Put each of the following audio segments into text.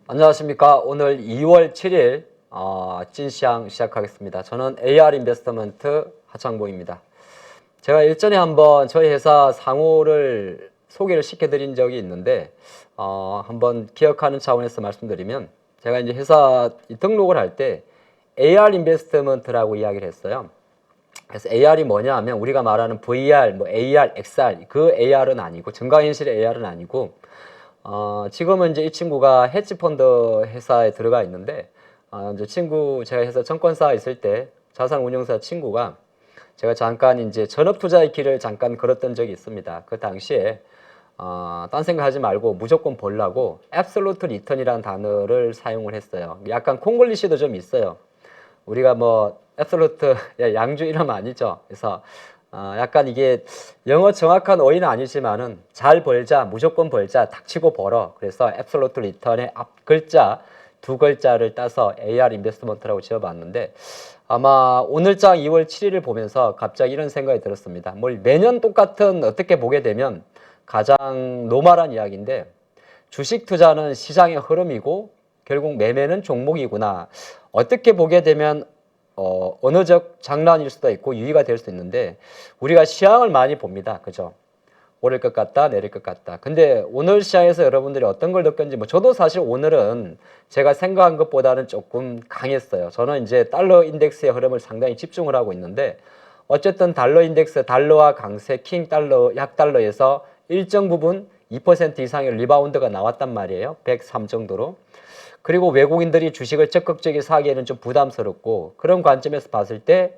안녕하십니까. 오늘 2월 7일 찐시황 시작하겠습니다. 저는 AR 인베스트먼트 하창보입니다. 제가 일전에 한번 저희 회사 상호를 소개를 시켜드린 적이 있는데 한번 기억하는 차원에서 말씀드리면 제가 이제 회사 등록을 할 때 AR 인베스트먼트라고 이야기를 했어요. 그래서 AR이 뭐냐 하면 우리가 말하는 VR, 뭐 AR, XR 그 AR은 아니고 증강현실의 AR은 아니고 지금은 이제 이 친구가 헤지펀드 회사에 들어가 있는데, 이제 제가 회사 증권사 있을 때 자산운용사 친구가 제가 잠깐 이제 전업투자의 길을 잠깐 걸었던 적이 있습니다. 그 당시에, 딴 생각하지 말고 무조건 벌라고 absolute return이라는 단어를 사용을 했어요. 약간 콩글리시도 좀 있어요. 우리가 뭐 absolute 양주 이러면 아니죠. 그래서 약간 이게 영어 정확한 어휘는 아니지만은 잘 벌자, 무조건 벌자, 닥치고 벌어. 그래서 absolute return의 앞 글자 두 글자를 따서 AR 인베스트먼트라고 지어봤는데 아마 오늘장 2월 7일을 보면서 갑자기 이런 생각이 들었습니다. 뭘 매년 똑같은 어떻게 보게 되면 가장 노멀한 이야기인데 주식 투자는 시장의 흐름이고 결국 매매는 종목이구나. 어떻게 보게 되면 언어적 장난일 수도 있고 유의가 될 수도 있는데 우리가 시황을 많이 봅니다. 그죠? 오를 것 같다, 내릴 것 같다. 근데 오늘 시장에서 여러분들이 어떤 걸 느꼈는지 뭐 저도 사실 오늘은 제가 생각한 것보다는 조금 강했어요. 저는 이제 달러 인덱스의 흐름을 상당히 집중을 하고 있는데 어쨌든 달러 인덱스, 달러와 강세, 킹 달러, 약 달러에서 일정 부분 2% 이상의 리바운드가 나왔단 말이에요. 103 정도로. 그리고 외국인들이 주식을 적극적으로 사기에는 좀 부담스럽고 그런 관점에서 봤을 때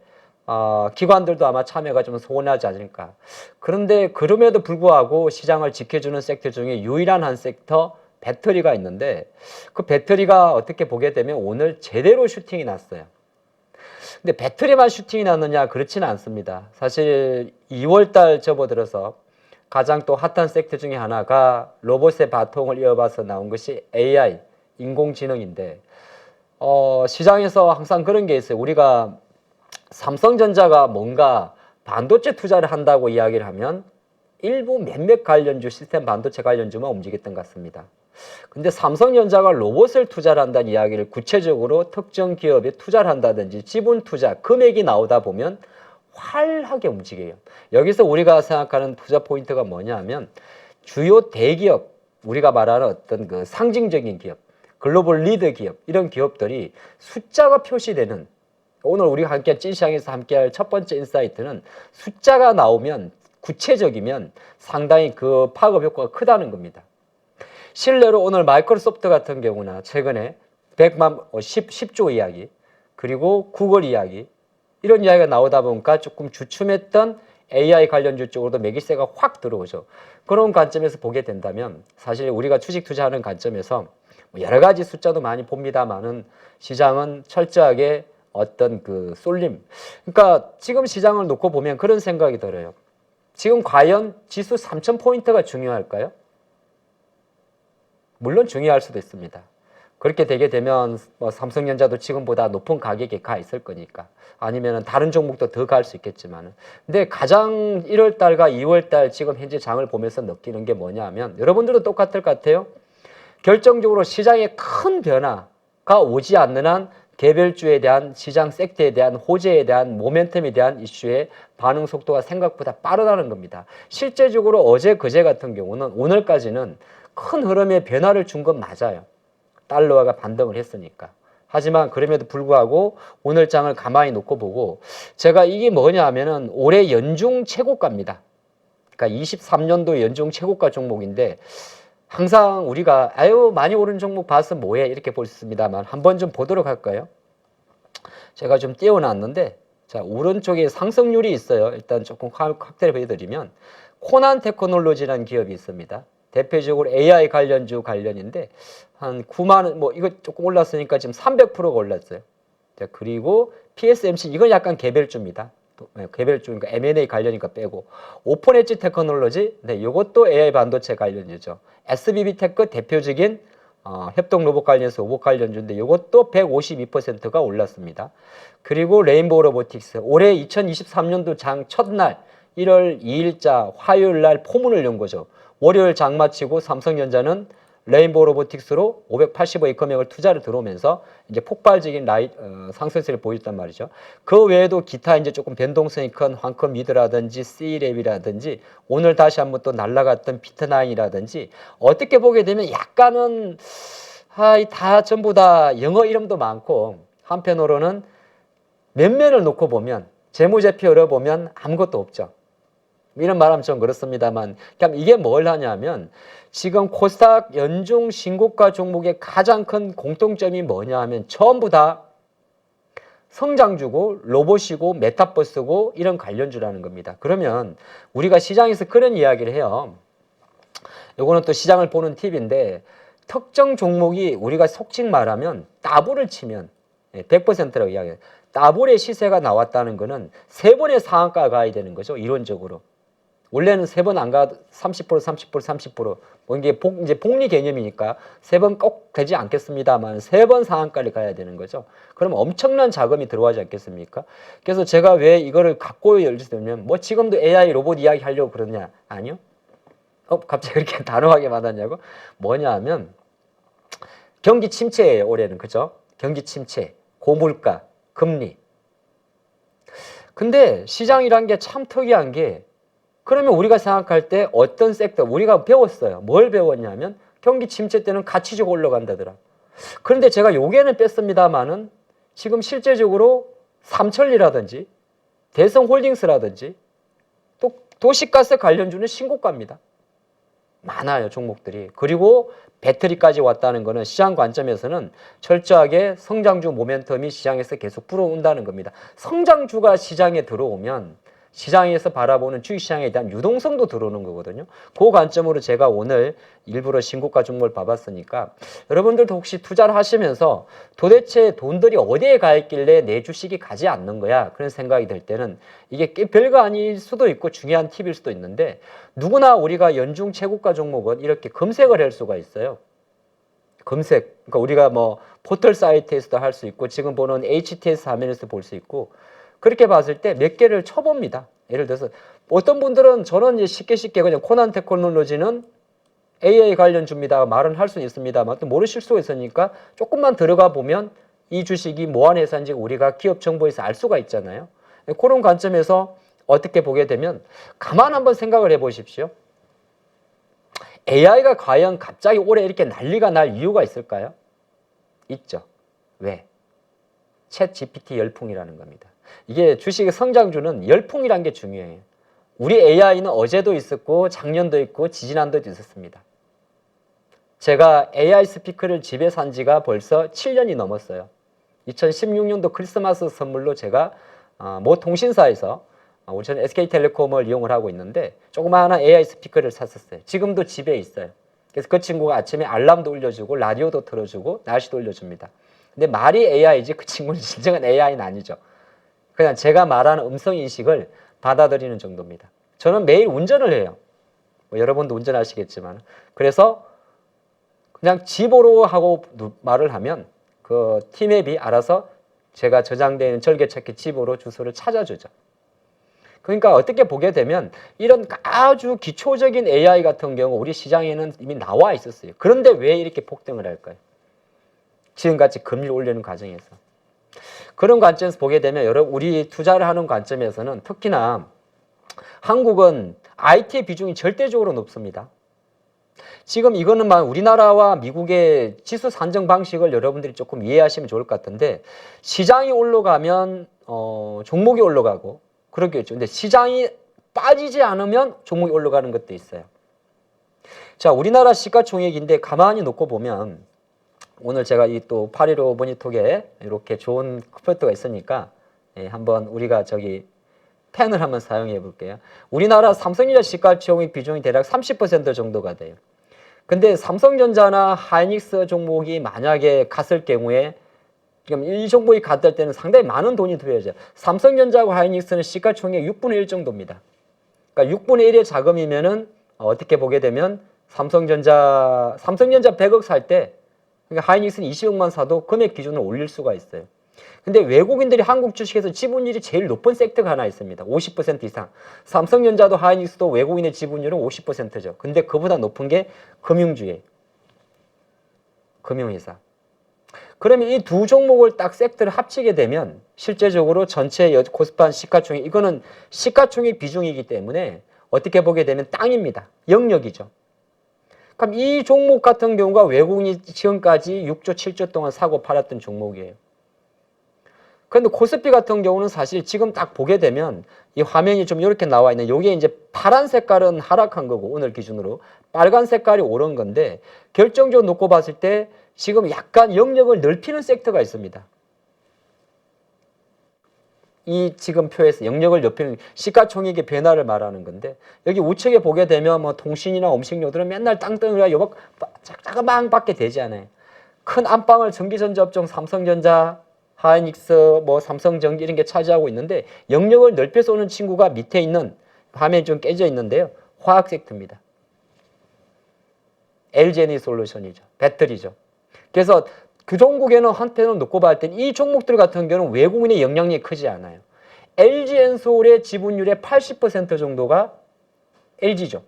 기관들도 아마 참여가 좀 소원하지 않을까. 그런데 그럼에도 불구하고 시장을 지켜주는 섹터 중에 유일한 한 섹터 배터리가 있는데 그 배터리가 어떻게 보게 되면 오늘 제대로 슈팅이 났어요. 근데 배터리만 슈팅이 났느냐 그렇지는 않습니다. 사실 2월달 접어들어서 가장 또 핫한 섹터 중에 하나가 로봇의 바통을 이어봐서 나온 것이 AI, 인공지능인데 시장에서 항상 그런 게 있어요. 우리가 삼성전자가 뭔가 반도체 투자를 한다고 이야기를 하면 일부 몇몇 관련주, 시스템 반도체 관련주만 움직였던 것 같습니다. 근데 삼성전자가 로봇을 투자를 한다는 이야기를 구체적으로 특정 기업에 투자를 한다든지 지분 투자, 금액이 나오다 보면 활하게 움직여요. 여기서 우리가 생각하는 투자 포인트가 뭐냐 하면 주요 대기업, 우리가 말하는 어떤 그 상징적인 기업, 글로벌 리더 기업, 이런 기업들이 숫자가 표시되는 오늘 우리가 함께 찐시장에서 함께할 첫 번째 인사이트는 숫자가 나오면 구체적이면 상당히 그 파급 효과가 크다는 겁니다. 실례로 오늘 마이크로소프트 같은 경우나 최근에 10조 이야기 그리고 구글 이야기 이런 이야기가 나오다 보니까 조금 주춤했던 AI 관련주 쪽으로도 매기세가 확 들어오죠. 그런 관점에서 보게 된다면 사실 우리가 주식 투자하는 관점에서 여러 가지 숫자도 많이 봅니다만은 시장은 철저하게 어떤 그 쏠림. 그러니까 지금 시장을 놓고 보면 그런 생각이 들어요. 지금 과연 지수 3,000포인트가 중요할까요? 물론 중요할 수도 있습니다. 그렇게 되게 되면 뭐 삼성전자도 지금보다 높은 가격에 가 있을 거니까 아니면 다른 종목도 더 갈 수 있겠지만 근데 가장 1월달과 2월달 지금 현재 장을 보면서 느끼는 게 뭐냐 하면 여러분들도 똑같을 것 같아요. 결정적으로 시장에 큰 변화가 오지 않는 한 개별주에 대한 시장 섹터에 대한 호재에 대한 모멘텀에 대한 이슈의 반응 속도가 생각보다 빠르다는 겁니다. 실제적으로 어제 그제 같은 경우는 오늘까지는 큰 흐름의 변화를 준 건 맞아요. 달러가 반등을 했으니까. 하지만 그럼에도 불구하고 오늘 장을 가만히 놓고 보고 제가 이게 뭐냐 하면은 올해 연중 최고가입니다. 그러니까 23년도 연중 최고가 종목인데 항상 우리가 아유 많이 오른 종목 봐서 뭐해 이렇게 볼 수 있습니다만 한번 좀 보도록 할까요? 제가 좀 띄워놨는데 자 오른쪽에 상승률이 있어요. 일단 조금 확대를 보여드리면 코난 테크놀로지라는 기업이 있습니다. 대표적으로 AI 관련주 관련인데 한 9만 원, 뭐 이거 조금 올랐으니까 지금 300%가 올랐어요. 자, 그리고 PSMC 이건 약간 개별주입니다. 개별주니까 M&A 관련이니까 빼고 오픈 엣지 테크놀로지, 네, 이것도 AI 반도체 관련주죠. SBB 테크 대표적인 협동 로봇 관련해서 로봇 관련주인데 이것도 152%가 올랐습니다. 그리고 레인보우 로보틱스 올해 2023년도 장 첫날 1월 2일자 화요일 날 포문을 연 거죠. 월요일 장 마치고 삼성전자는 레인보우 로보틱스로 580억의 금액을 투자를 들어오면서 이제 폭발적인 상승세를 보였단 말이죠. 그 외에도 기타 이제 조금 변동성이 큰 황컴 미드라든지 C랩이라든지 오늘 다시 한번 또 날라갔던 비트나인이라든지 어떻게 보게 되면 약간은 다 전부 다 영어 이름도 많고 한편으로는 면면을 놓고 보면 재무제표 열어보면 아무것도 없죠. 이런 말하면 좀 그렇습니다만 그냥 이게 뭘 하냐면 지금 코스닥 연중 신고가 종목의 가장 큰 공통점이 뭐냐 하면 전부 다 성장주고 로봇이고 메타버스고 이런 관련주라는 겁니다. 그러면 우리가 시장에서 그런 이야기를 해요. 요거는 또 시장을 보는 팁인데 특정 종목이 우리가 속칭 말하면 따블을 치면 100%라고 이야기해요. 따블의 시세가 나왔다는 거는 3번의 상한가 가야 되는 거죠. 이론적으로. 원래는 3번 안 가도 30%, 30%, 30%. 뭐 이게 이제 복리 개념이니까 3번 꼭 되지 않겠습니다만 3번 상한가를 가야 되는 거죠. 그러면 엄청난 자금이 들어가지 않겠습니까? 그래서 제가 왜 이거를 갖고 예를 들면 뭐 지금도 AI 로봇 이야기 하려고 그러냐? 아니요. 갑자기 그렇게 단호하게 말하냐고? 뭐냐 하면 경기 침체예요, 올해는. 그죠? 경기 침체, 고물가, 금리. 근데 시장이란 게 참 특이한 게 그러면 우리가 생각할 때 어떤 섹터, 우리가 배웠어요. 뭘 배웠냐면 경기 침체 때는 가치주가 올라간다더라. 그런데 제가 요게는 뺐습니다만은 지금 실제적으로 삼천리라든지 대성홀딩스라든지 또 도시가스 관련주는 신고가입니다. 많아요, 종목들이. 그리고 배터리까지 왔다는 것은 시장 관점에서는 철저하게 성장주 모멘텀이 시장에서 계속 불어온다는 겁니다. 성장주가 시장에 들어오면 시장에서 바라보는 주식시장에 대한 유동성도 들어오는 거거든요. 그 관점으로 제가 오늘 일부러 신고가 종목을 봐봤으니까 여러분들도 혹시 투자를 하시면서 도대체 돈들이 어디에 가 있길래 내 주식이 가지 않는 거야? 그런 생각이 들 때는 이게 별거 아닐 수도 있고 중요한 팁일 수도 있는데 누구나 우리가 연중 최고가 종목은 이렇게 검색을 할 수가 있어요. 검색. 그러니까 우리가 뭐 포털 사이트에서도 할 수 있고 지금 보는 HTS 화면에서 볼 수 있고 그렇게 봤을 때 몇 개를 쳐봅니다. 예를 들어서 어떤 분들은 저는 이제 쉽게 그냥 코난 테크놀로지는 AI 관련주입니다 말은 할 수는 있습니다만 또 모르실 수가 있으니까 조금만 들어가 보면 이 주식이 뭐한 회사인지 우리가 기업 정보에서 알 수가 있잖아요. 그런 관점에서 어떻게 보게 되면 가만 한번 생각을 해보십시오. AI가 과연 갑자기 올해 이렇게 난리가 날 이유가 있을까요? 있죠. 왜? 챗 GPT 열풍이라는 겁니다. 이게 주식의 성장주는 열풍이란 게 중요해요. 우리 AI는 어제도 있었고 작년도 있고 지지난도도 있었습니다. 제가 AI 스피커를 집에 산 지가 벌써 7년이 넘었어요. 2016년도 크리스마스 선물로 제가 모 통신사에서 우선 SK텔레콤을 이용을 하고 있는데 조그마한 AI 스피커를 샀었어요. 지금도 집에 있어요. 그래서 그 친구가 아침에 알람도 울려주고 라디오도 틀어주고 날씨도 올려줍니다. 근데 말이 AI지 그 친구는 진정한 AI는 아니죠. 그냥 제가 말하는 음성인식을 받아들이는 정도입니다. 저는 매일 운전을 해요. 뭐 여러분도 운전하시겠지만. 그래서 그냥 집으로 하고 말을 하면 그 티맵이 알아서 제가 저장되어 있는 절개찾기 집으로 주소를 찾아주죠. 그러니까 어떻게 보게 되면 이런 아주 기초적인 AI 같은 경우 우리 시장에는 이미 나와 있었어요. 그런데 왜 이렇게 폭등을 할까요? 지금같이 금리를 올리는 과정에서. 그런 관점에서 보게 되면 우리 투자를 하는 관점에서는 특히나 한국은 IT의 비중이 절대적으로 높습니다. 지금 이거는 막 우리나라와 미국의 지수 산정 방식을 여러분들이 조금 이해하시면 좋을 것 같은데 시장이 올라가면 종목이 올라가고 그렇겠죠. 근데 시장이 빠지지 않으면 종목이 올라가는 것도 있어요. 자, 우리나라 시가총액인데 가만히 놓고 보면 오늘 제가 이 또 815 모니터에 이렇게 좋은 컴퓨터가 있으니까 한번 우리가 펜을 한번 사용해 볼게요. 우리나라 삼성전자 시가총액 비중이 대략 30% 정도가 돼요. 근데 삼성전자나 하이닉스 종목이 만약에 갔을 경우에 지금 이 종목이 갔을 때는 상당히 많은 돈이 들어야죠. 삼성전자하고 하이닉스는 시가총액 6분의 1 정도입니다. 그러니까 6분의 1의 자금이면은 어떻게 보게 되면 삼성전자 100억 살 때 그러니까 하이닉스는 20억만 사도 금액 기준을 올릴 수가 있어요. 근데 외국인들이 한국 주식에서 지분율이 제일 높은 섹터가 하나 있습니다. 50% 이상. 삼성전자도 하이닉스도 외국인의 지분율은 50%죠. 근데 그보다 높은 게 금융주예요. 금융회사. 그러면 이 두 종목을 딱 섹터를 합치게 되면 실제적으로 전체 코스판 시가총액, 이거는 시가총액 비중이기 때문에 어떻게 보게 되면 땅입니다. 영역이죠. 그럼 이 종목 같은 경우가 외국인이 지금까지 6조, 7조 동안 사고 팔았던 종목이에요. 그런데 코스피 같은 경우는 사실 지금 딱 보게 되면 이 화면이 좀 이렇게 나와 있는, 요게 이제 파란 색깔은 하락한 거고 오늘 기준으로 빨간 색깔이 오른 건데, 결정적으로 놓고 봤을 때 지금 약간 영역을 넓히는 섹터가 있습니다. 이 지금 표에서 영역을 넓히는 시가총액의 변화를 말하는 건데, 여기 우측에 보게 되면 뭐 통신이나 음식료들은 맨날 땅덩이가 요막 자그마한밖에 되지 않아요. 큰 안방을 전기전자 업종 삼성전자, 하이닉스, 뭐 삼성전기 이런 게 차지하고 있는데, 영역을 넓혀서 오는 친구가 밑에 있는 화면이 좀 깨져 있는데요. 화학 섹터입니다. LG에너지솔루션이죠. 배터리죠. 그래서 그 종목에는 한편으로 놓고 봤을 때 이 종목들 같은 경우는 외국인의 영향력이 크지 않아요. LG엔솔의 지분율의 80% 정도가 LG죠.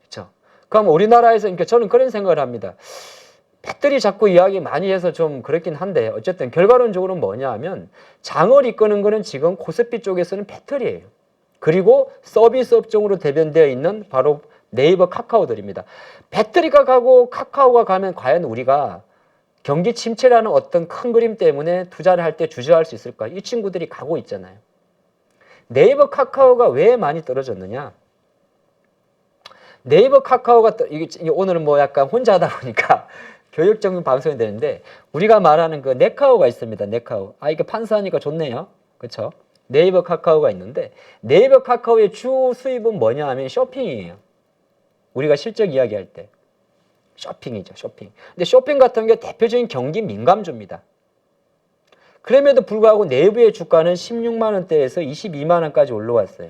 그렇죠. 그럼 우리나라에서, 그러니까 저는 그런 생각을 합니다. 배터리 자꾸 이야기 많이 해서 좀 그렇긴 한데, 어쨌든 결과론적으로는 뭐냐 하면 장을 이끄는 거는 지금 코스피 쪽에서는 배터리예요. 그리고 서비스 업종으로 대변되어 있는 바로 네이버, 카카오들입니다. 배터리가 가고 카카오가 가면 과연 우리가 경기 침체라는 어떤 큰 그림 때문에 투자를 할 때 주저할 수 있을까? 이 친구들이 가고 있잖아요. 네이버, 카카오가 왜 많이 떨어졌느냐? 네이버, 카카오가 오늘은 뭐 약간 혼자 하다 보니까 교육적인 방송이 되는데, 우리가 말하는 그 네카오가 있습니다. 네카오. 아, 이게 판사하니까 좋네요. 그렇죠? 네이버, 카카오가 있는데, 네이버, 카카오의 주 수입은 뭐냐 하면 쇼핑이에요. 우리가 실적 이야기할 때 쇼핑이죠. 쇼핑. 근데 쇼핑 같은 게 대표적인 경기 민감주입니다. 그럼에도 불구하고 내부의 주가는 16만 원대에서 22만 원까지 올라왔어요.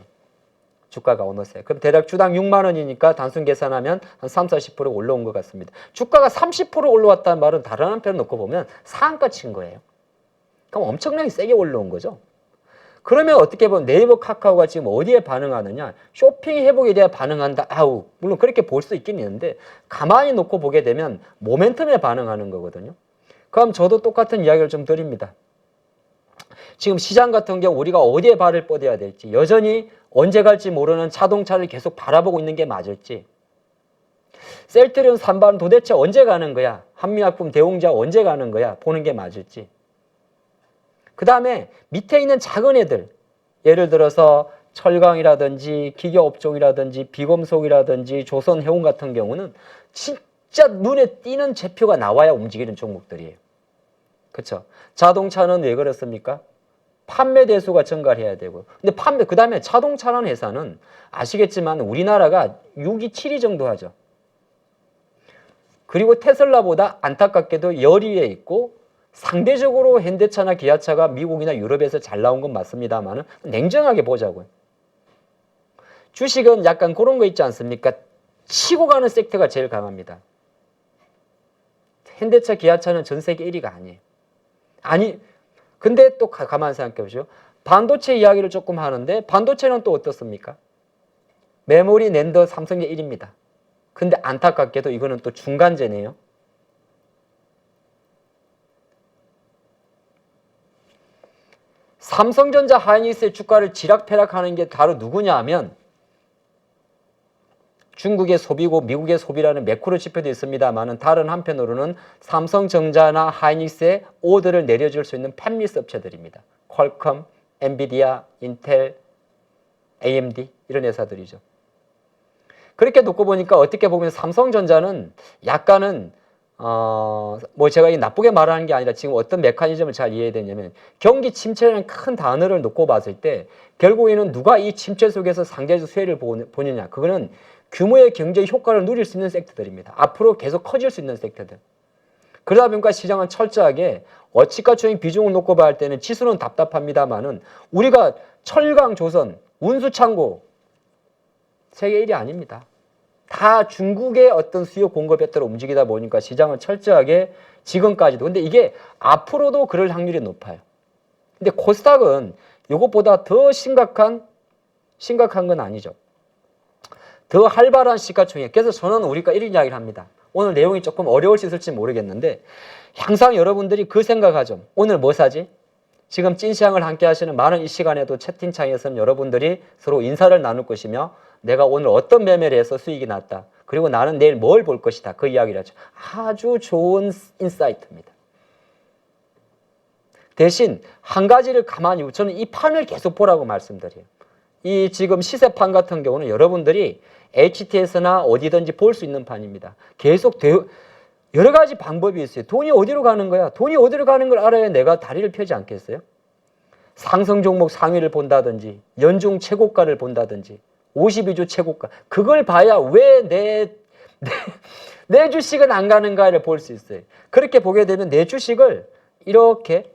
주가가 어느새. 그럼 대략 주당 6만 원이니까 단순 계산하면 한 3, 40% 올라온 것 같습니다. 주가가 30% 올라왔다는 말은 다른 한편 놓고 보면 상한가 친 거예요. 그럼 엄청나게 세게 올라온 거죠. 그러면 어떻게 보면 네이버, 카카오가 지금 어디에 반응하느냐? 쇼핑 회복에 대해 반응한다. 아우, 물론 그렇게 볼 수 있긴 있는데, 가만히 놓고 보게 되면 모멘텀에 반응하는 거거든요. 그럼 저도 똑같은 이야기를 좀 드립니다. 지금 시장 같은 경우 우리가 어디에 발을 뻗어야 될지, 여전히 언제 갈지 모르는 자동차를 계속 바라보고 있는 게 맞을지, 셀트리온 3반 도대체 언제 가는 거야? 한미약품 대웅자 언제 가는 거야? 보는 게 맞을지. 그 다음에 밑에 있는 작은 애들, 예를 들어서 철강이라든지 기계업종이라든지 비금속이라든지 조선해운 같은 경우는 진짜 눈에 띄는 지표가 나와야 움직이는 종목들이에요. 그렇죠? 자동차는 왜 그렇습니까? 판매 대수가 증가를 해야 되고. 근데 그 다음에 자동차라는 회사는 아시겠지만 우리나라가 6위, 7위 정도 하죠. 그리고 테슬라보다 안타깝게도 10위에 있고, 상대적으로 현대차나 기아차가 미국이나 유럽에서 잘 나온 건 맞습니다만 냉정하게 보자고요. 주식은 약간 그런 거 있지 않습니까? 치고 가는 섹터가 제일 강합니다. 현대차, 기아차는 전 세계 1위가 아니에요. 아니, 근데 또 가만히 생각해 보시죠. 반도체 이야기를 조금 하는데, 반도체는 또 어떻습니까? 메모리, 낸더, 삼성의 1위입니다. 근데 안타깝게도 이거는 또 중간재네요. 삼성전자, 하이닉스의 주가를 지락펴락하는 게 바로 누구냐 하면 중국의 소비고 미국의 소비라는 매크로 지표도 있습니다만, 다른 한편으로는 삼성전자나 하이닉스의 오더를 내려줄 수 있는 팹리스 업체들입니다. 퀄컴, 엔비디아, 인텔, AMD 이런 회사들이죠. 그렇게 놓고 보니까 어떻게 보면 삼성전자는 약간은 뭐 제가 이 나쁘게 말하는 게 아니라 지금 어떤 메커니즘을 잘 이해해야 되냐면, 경기 침체라는 큰 단어를 놓고 봤을 때 결국에는 누가 이 침체 속에서 상대적 수혜를 보느냐, 그거는 규모의 경제 효과를 누릴 수 있는 섹터들입니다. 앞으로 계속 커질 수 있는 섹터들. 그러다 보니까 시장은 철저하게 어치가총액 비중을 놓고 봐야 할 때는 지수는 답답합니다만은, 우리가 철강, 조선, 운수창고 세계 1위 아닙니다. 다 중국의 어떤 수요 공급에 따라 움직이다 보니까 시장은 철저하게 지금까지도, 근데 이게 앞으로도 그럴 확률이 높아요. 근데 코스닥은 이것보다 더 심각한 건 아니죠. 더 활발한 시가총액. 그래서 저는 우리가 이런 이야기를 합니다. 오늘 내용이 조금 어려울 수 있을지 모르겠는데 항상 여러분들이 그 생각하죠. 오늘 뭐 사지? 지금 찐시황을 함께 하시는 많은 이 시간에도 채팅창에서는 여러분들이 서로 인사를 나눌 것이며 내가 오늘 어떤 매매를 해서 수익이 났다. 그리고 나는 내일 뭘 볼 것이다. 그 이야기를 하죠. 아주 좋은 인사이트입니다. 대신 한 가지를 가만히 저는 이 판을 계속 보라고 말씀드려요. 이 지금 시세판 같은 경우는 여러분들이 HTS나 어디든지 볼 수 있는 판입니다. 계속 여러 가지 방법이 있어요. 돈이 어디로 가는 거야? 돈이 어디로 가는 걸 알아야 내가 다리를 펴지 않겠어요? 상승 종목 상위를 본다든지 연중 최고가를 본다든지 52주 최고가 그걸 봐야 왜 내 주식은 안 가는가를 볼 수 있어요. 그렇게 보게 되면 내 주식을 이렇게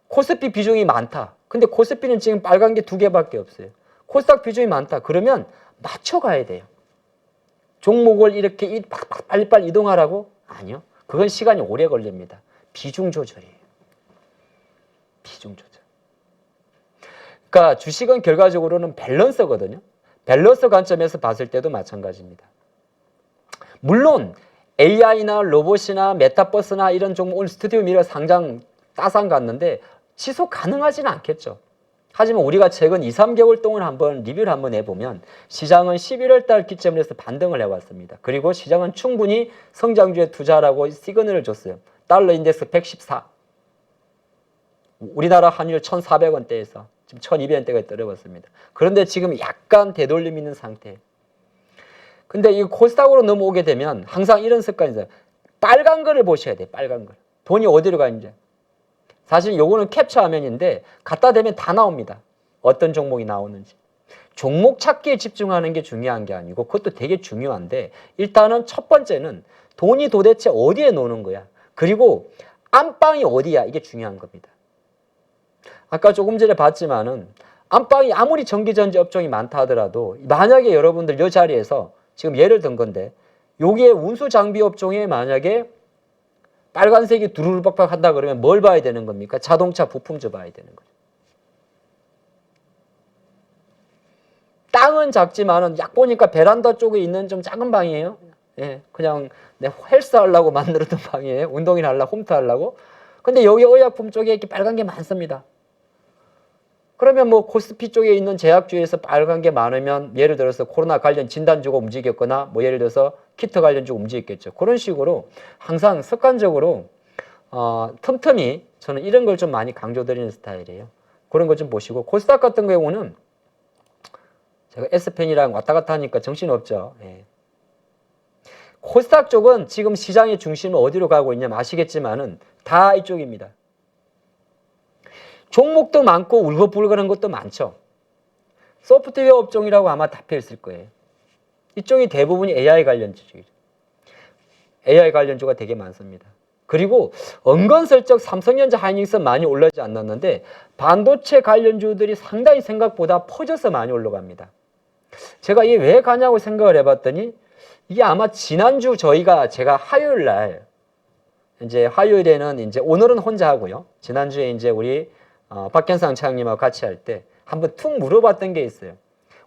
코스피 비중이 많다. 근데 코스피는 지금 빨간 게 2개밖에 없어요. 코스닥 비중이 많다. 그러면 맞춰가야 돼요. 종목을 이렇게 빨리빨리 이동하라고? 아니요. 그건 시간이 오래 걸립니다. 비중 조절이에요. 비중 조절. 그러니까 주식은 결과적으로는 밸런스거든요. 밸런스 관점에서 봤을 때도 마찬가지입니다. 물론 AI나 로봇이나 메타버스나 이런 종목 오늘 스튜디오 미러 상장 따상 갔는데 지속 가능하지는 않겠죠. 하지만 우리가 최근 2, 3개월 동안 한번 리뷰를 한번 해보면 시장은 11월 달 기점을 해서 반등을 해왔습니다. 그리고 시장은 충분히 성장주에 투자라고 시그널을 줬어요. 달러 인덱스 114. 우리나라 환율 1,400원대에서 지금 1,200원대가 떨어졌습니다. 그런데 지금 약간 되돌림 있는 상태. 근데 이 코스닥으로 넘어오게 되면 항상 이런 습관이 있어요. 빨간 거를 보셔야 돼요. 빨간 거. 돈이 어디로 가는지. 사실 요거는 캡처 화면인데 갖다 대면 다 나옵니다. 어떤 종목이 나오는지. 종목 찾기에 집중하는 게 중요한 게 아니고 그것도 되게 중요한데 일단은 첫 번째는 돈이 도대체 어디에 노는 거야. 그리고 안방이 어디야. 이게 중요한 겁니다. 아까 조금 전에 봤지만은 안방이 아무리 전기전지 업종이 많다 하더라도 만약에 여러분들 이 자리에서 지금 예를 든 건데 여기에 운수장비 업종에 만약에 빨간색이 두루루 빡빡 한다 그러면 뭘 봐야 되는 겁니까? 자동차 부품주 봐야 되는 거죠. 땅은 작지만은 약 보니까 베란다 쪽에 있는 좀 작은 방이에요. 예, 그냥 내 헬스 하려고 만들었던 방이에요. 운동이나 하려고, 홈트 하려고. 근데 여기 의약품 쪽에 이렇게 빨간 게 많습니다. 그러면 뭐 코스피 쪽에 있는 제약주에서 빨간 게 많으면 예를 들어서 코로나 관련 진단주가 움직였거나 뭐 예를 들어서 키트 관련주가 움직였겠죠. 그런 식으로 항상 습관적으로 틈틈이 저는 이런 걸 좀 많이 강조드리는 스타일이에요. 그런 거 좀 보시고 코스닥 같은 경우는 제가 S펜이랑 왔다 갔다 하니까 정신없죠. 예. 코스닥 쪽은 지금 시장의 중심은 어디로 가고 있냐면 아시겠지만은 다 이쪽입니다. 종목도 많고 울긋불긋한 것도 많죠. 소프트웨어 업종이라고 아마 다 펴있을 거예요. 이쪽이 대부분이 AI 관련주죠. AI 관련주가 되게 많습니다. 그리고 은근슬쩍 삼성전자 하이닉스 많이 올라오지 않았는데 반도체 관련주들이 상당히 생각보다 퍼져서 많이 올라갑니다. 제가 이게 왜 가냐고 생각을 해봤더니 이게 아마 지난주 제가 화요일 날 이제 화요일에는 이제 오늘은 혼자 하고요. 지난주에 이제 우리 박현상 차장님하고 같이 할 때 한번 툭 물어봤던 게 있어요.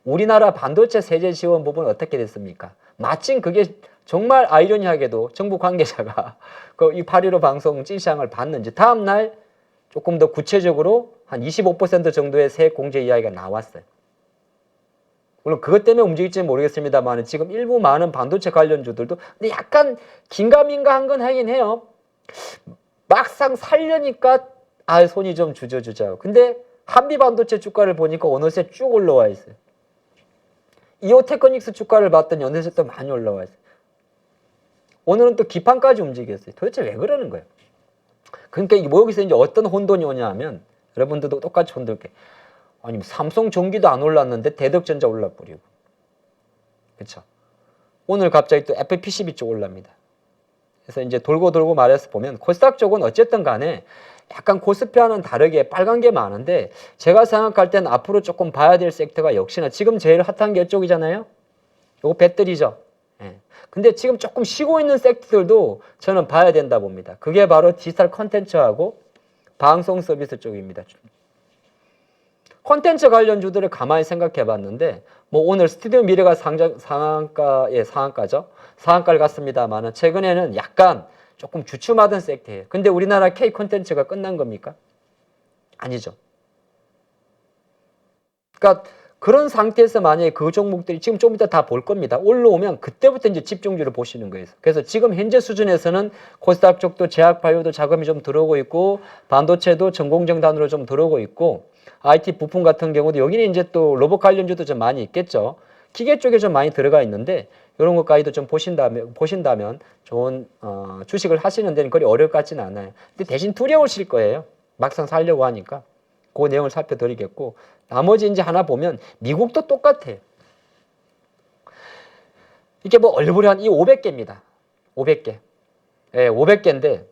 우리나라 반도체 세제 지원 부분 어떻게 됐습니까? 마침 그게 정말 아이러니하게도 정부 관계자가 이 8.15 방송 찐시황을 봤는지 다음날 조금 더 구체적으로 한 25% 정도의 세액 공제 이야기가 나왔어요. 물론 그것 때문에 움직일지는 모르겠습니다만 지금 일부 많은 반도체 관련주들도 근데 약간 긴가민가한 건 하긴 해요. 막상 살려니까 손이 좀 주저주저요. 근데 한미 반도체 주가를 보니까 어느새 쭉 올라와 있어요. 이오테크닉스 주가를 봤더니 어느새 또 많이 올라와 있어요. 오늘은 또 기판까지 움직였어요. 도대체 왜 그러는 거예요? 그러니까 여기서 이제 어떤 혼돈이 오냐 하면 여러분들도 똑같이 혼돈을 게 아니 삼성 전기도 안 올랐는데 대덕전자 올라버리고 그렇죠? 오늘 갑자기 또 FPCB 쪽 올랍니다. 그래서 이제 돌고 말해서 보면 코스닥 쪽은 어쨌든 간에 약간 코스피와는 다르게 빨간 게 많은데 제가 생각할 때는 앞으로 조금 봐야 될 섹터가 역시나 지금 제일 핫한 게 이쪽이잖아요. 요거 배터리죠. 예. 근데 지금 조금 쉬고 있는 섹터들도 저는 봐야 된다 봅니다. 그게 바로 디지털 컨텐츠하고 방송 서비스 쪽입니다. 콘텐츠 관련주들을 가만히 생각해 봤는데 뭐 오늘 스튜디오 미래가 상한가죠. 상한가를 갔습니다만은 최근에는 약간 조금 주춤하던 섹터예요. 근데 우리나라 K 콘텐츠가 끝난 겁니까? 아니죠. 그러니까 그런 상태에서 만약에 그 종목들이 지금 좀 이따 다 볼 겁니다. 올라오면 그때부터 이제 집중주를 보시는 거예요. 그래서 지금 현재 수준에서는 코스닥 쪽도 제약바이오도 자금이 좀 들어오고 있고 반도체도 전공정단으로 좀 들어오고 있고 IT 부품 같은 경우도 여기는 이제 또 로봇 관련주도 좀 많이 있겠죠. 기계 쪽에 좀 많이 들어가 있는데 이런 것까지도 좀 보신다면 좋은 주식을 하시는 데는 그리 어려울 것 같지는 않아요. 근데 대신 두려우실 거예요. 막상 살려고 하니까. 그 내용을 살펴드리겠고 나머지 이제 하나 보면 미국도 똑같아요. 이게 뭐 얼굴이 한 이 500개입니다. 500개. 예, 500개인데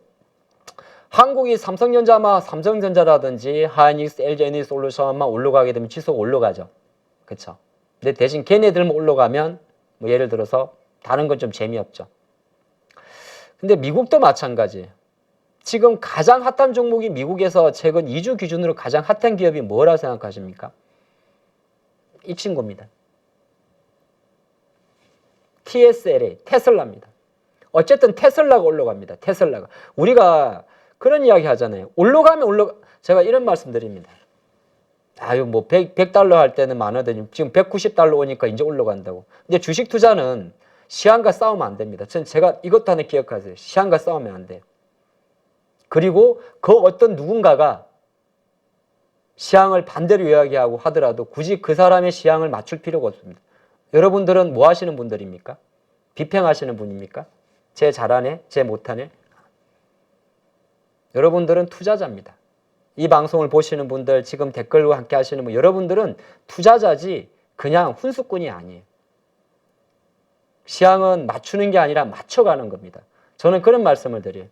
한국이 삼성전자라든지 하이닉스, LG에너지솔루션만 올라가게 되면 지수가 올라가죠. 그렇죠? 근데 대신 걔네들만 올라가면 뭐 예를 들어서 다른 건 좀 재미없죠. 근데 미국도 마찬가지예요. 지금 가장 핫한 종목이 미국에서 최근 2주 기준으로 가장 핫한 기업이 뭐라고 생각하십니까? 이 친구입니다. TSLA, 테슬라입니다. 어쨌든 테슬라가 올라갑니다. 테슬라가. 우리가 그런 이야기 하잖아요. 올라가면 제가 이런 말씀 드립니다. 아유, 뭐 100달러 할 때는 많아더니 지금 190달러 오니까 이제 올라간다고. 근데 주식 투자는 시한과 싸우면 안 됩니다. 제가 이것도 하나 기억하세요. 시한과 싸우면 안 돼요. 그리고 그 어떤 누군가가 시향을 반대로 이야기하고 하더라도 굳이 그 사람의 시향을 맞출 필요가 없습니다. 여러분들은 뭐 하시는 분들입니까? 비평하시는 분입니까? 제 잘하네? 제 못하네? 여러분들은 투자자입니다. 이 방송을 보시는 분들, 지금 댓글과 함께 하시는 분, 여러분들은 투자자지 그냥 훈수꾼이 아니에요. 시향은 맞추는 게 아니라 맞춰가는 겁니다. 저는 그런 말씀을 드려요.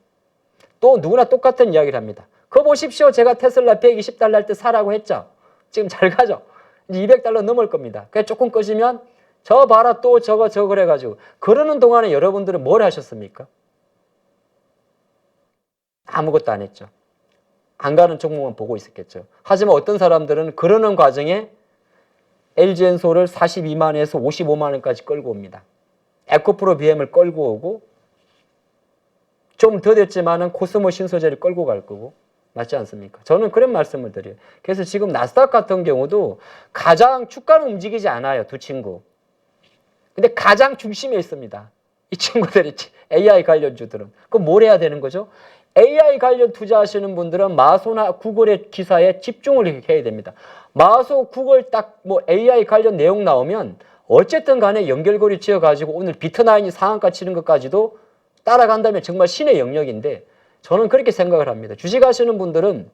또 누구나 똑같은 이야기를 합니다. 그거 보십시오. 제가 테슬라 120달러 할 때 사라고 했죠. 지금 잘 가죠. 이제 200달러 넘을 겁니다. 그래서 조금 꺼지면 저 봐라 또 저거 그래가지고 그러는 동안에 여러분들은 뭘 하셨습니까? 아무것도 안 했죠. 안 가는 종목만 보고 있었겠죠. 하지만 어떤 사람들은 그러는 과정에 LG엔솔을 42만원에서 55만원까지 끌고 옵니다. 에코프로 BM을 끌고 오고 좀 더 됐지만은 코스모 신소재를 끌고 갈 거고 맞지 않습니까? 저는 그런 말씀을 드려요. 그래서 지금 나스닥 같은 경우도 가장 주가는 움직이지 않아요. 두 친구. 근데 가장 중심에 있습니다. 이 친구들이 AI 관련주들은. 그럼 뭘 해야 되는 거죠? AI 관련 투자하시는 분들은 마소나 구글의 기사에 집중을 해야 됩니다. 마소, 구글 딱 뭐 AI 관련 내용 나오면 어쨌든 간에 연결고리 지어가지고 오늘 비트나인이 상한가 치는 것까지도 따라간다면 정말 신의 영역인데 저는 그렇게 생각을 합니다. 주식하시는 분들은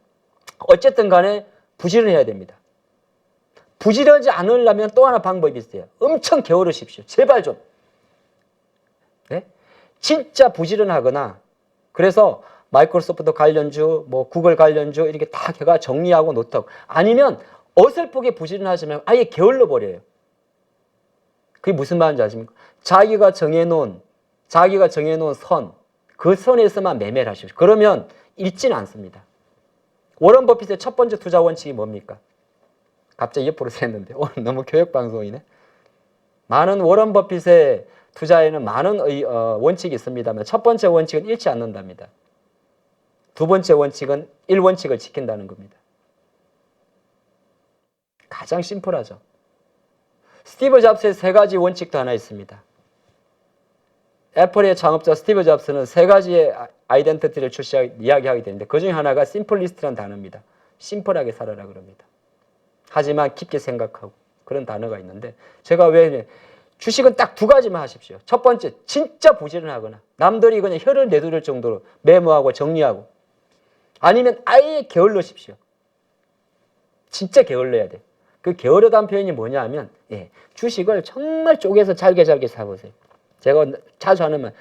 어쨌든 간에 부지런해야 됩니다. 부지런하지 않으려면 또 하나 방법이 있어요. 엄청 게으르십시오. 제발 좀. 네? 진짜 부지런하거나 그래서 마이크로소프트 관련주, 뭐 구글 관련주 이렇게 다 걔가 정리하고 놓다고 아니면 어설프게 부지런하시면 아예 게을러 버려요. 그게 무슨 말인지 아십니까? 자기가 정해놓은 선, 그 선에서만 매매를 하십시오. 그러면 읽지는 않습니다. 워런 버핏의 첫 번째 투자 원칙이 뭡니까? 갑자기 옆으로 샜는데 오늘 너무 교육방송이네. 많은 워런 버핏의 투자에는 많은 원칙이 있습니다만 첫 번째 원칙은 잃지 않는답니다. 두 번째 원칙은 1원칙을 지킨다는 겁니다. 가장 심플하죠. 스티브 잡스의 세 가지 원칙도 하나 있습니다. 애플의 창업자 스티브 잡스는 세 가지의 아이덴티티를 이야기하게 되는데 그 중에 하나가 심플리스트라는 단어입니다. 심플하게 살아라 그럽니다. 하지만 깊게 생각하고 그런 단어가 있는데 제가 왜 주식은 딱 두 가지만 하십시오. 첫 번째 진짜 부지런하거나 남들이 그냥 혀를 내두를 정도로 메모하고 정리하고 아니면 아예 게을러십시오. 진짜 게을러야 돼. 그 게으르다는 표현이 뭐냐 하면 주식을 정말 쪼개서 잘게 사보세요. 제가 자주 하는 말,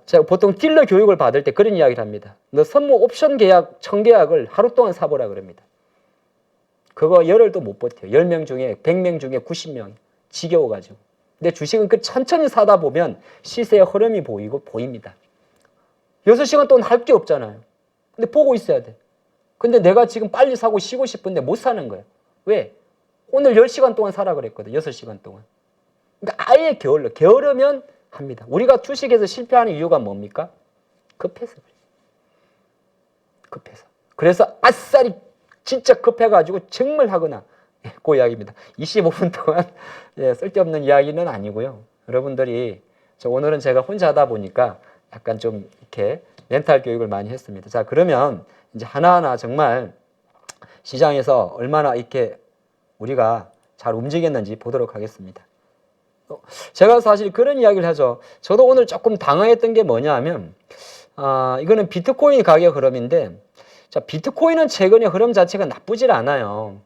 제가 보통 딜러 교육을 받을 때 그런 이야기를 합니다. 너 선물 옵션 계약 1000계약을 하루 동안 사보라 그럽니다. 그거 열흘도 못 버텨요. 10명 중에 100명 중에 90명 지겨워가지고. 근데 주식은 그 천천히 사다 보면 시세의 흐름이 보입니다. 6시간 동안 할 게 없잖아요. 근데 보고 있어야 돼. 근데 내가 지금 빨리 사고 쉬고 싶은데 못 사는 거예요. 왜? 오늘 10시간 동안 사라 그랬거든. 6시간 동안. 그러니까 아예 게으르면 합니다. 우리가 주식에서 실패하는 이유가 뭡니까? 급해서. 급해서. 그래서 아싸리 진짜 급해가지고 정말 하거나 그 이야기입니다. 25분 동안 쓸데없는 이야기는 아니고요. 여러분들이 오늘은 제가 혼자 하다 보니까 약간 좀 이렇게 멘탈 교육을 많이 했습니다. 자, 그러면 이제 하나하나 정말 시장에서 얼마나 이렇게 우리가 잘 움직였는지 보도록 하겠습니다. 제가 사실 그런 이야기를 하죠. 저도 오늘 조금 당황했던 게 뭐냐 하면 이거는 비트코인 가격 흐름인데, 자, 비트코인은 최근에 흐름 자체가 나쁘질 않아요.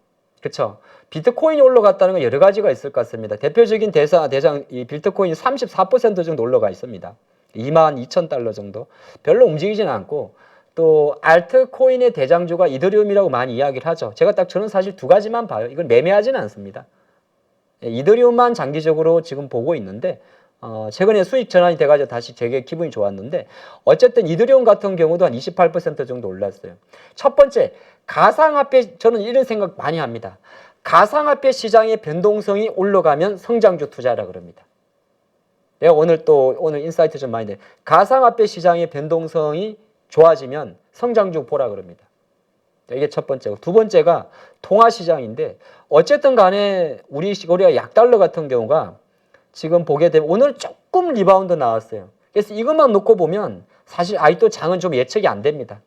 그렇죠? 비트코인이 올라갔다는 건 여러 가지가 있을 것 같습니다. 대표적인 대장 이 비트코인이 34% 정도 올라가 있습니다. 22,000달러 정도. 별로 움직이지는 않고, 또 알트코인의 대장주가 이더리움이라고 많이 이야기를 하죠. 제가 딱 저는 사실 두 가지만 봐요. 이걸 매매하지는 않습니다. 이더리움만 장기적으로 지금 보고 있는데, 최근에 수익 전환이 돼가지고 다시 되게 기분이 좋았는데, 어쨌든 이더리움 같은 경우도 한 28% 정도 올랐어요. 첫 번째, 가상화폐, 저는 이런 생각 많이 합니다. 가상화폐 시장의 변동성이 올라가면 성장주 투자라 그럽니다. 내가 오늘 인사이트 좀 많이 내. 가상화폐 시장의 변동성이 좋아지면 성장주 보라 그럽니다. 이게 첫 번째고, 두 번째가 통화시장인데, 어쨌든 간에 우리가 약달러 같은 경우가 지금 보게 되면 오늘 조금 리바운드 나왔어요. 그래서 이것만 놓고 보면 사실 아직도 장은 좀 예측이 안 됩니다.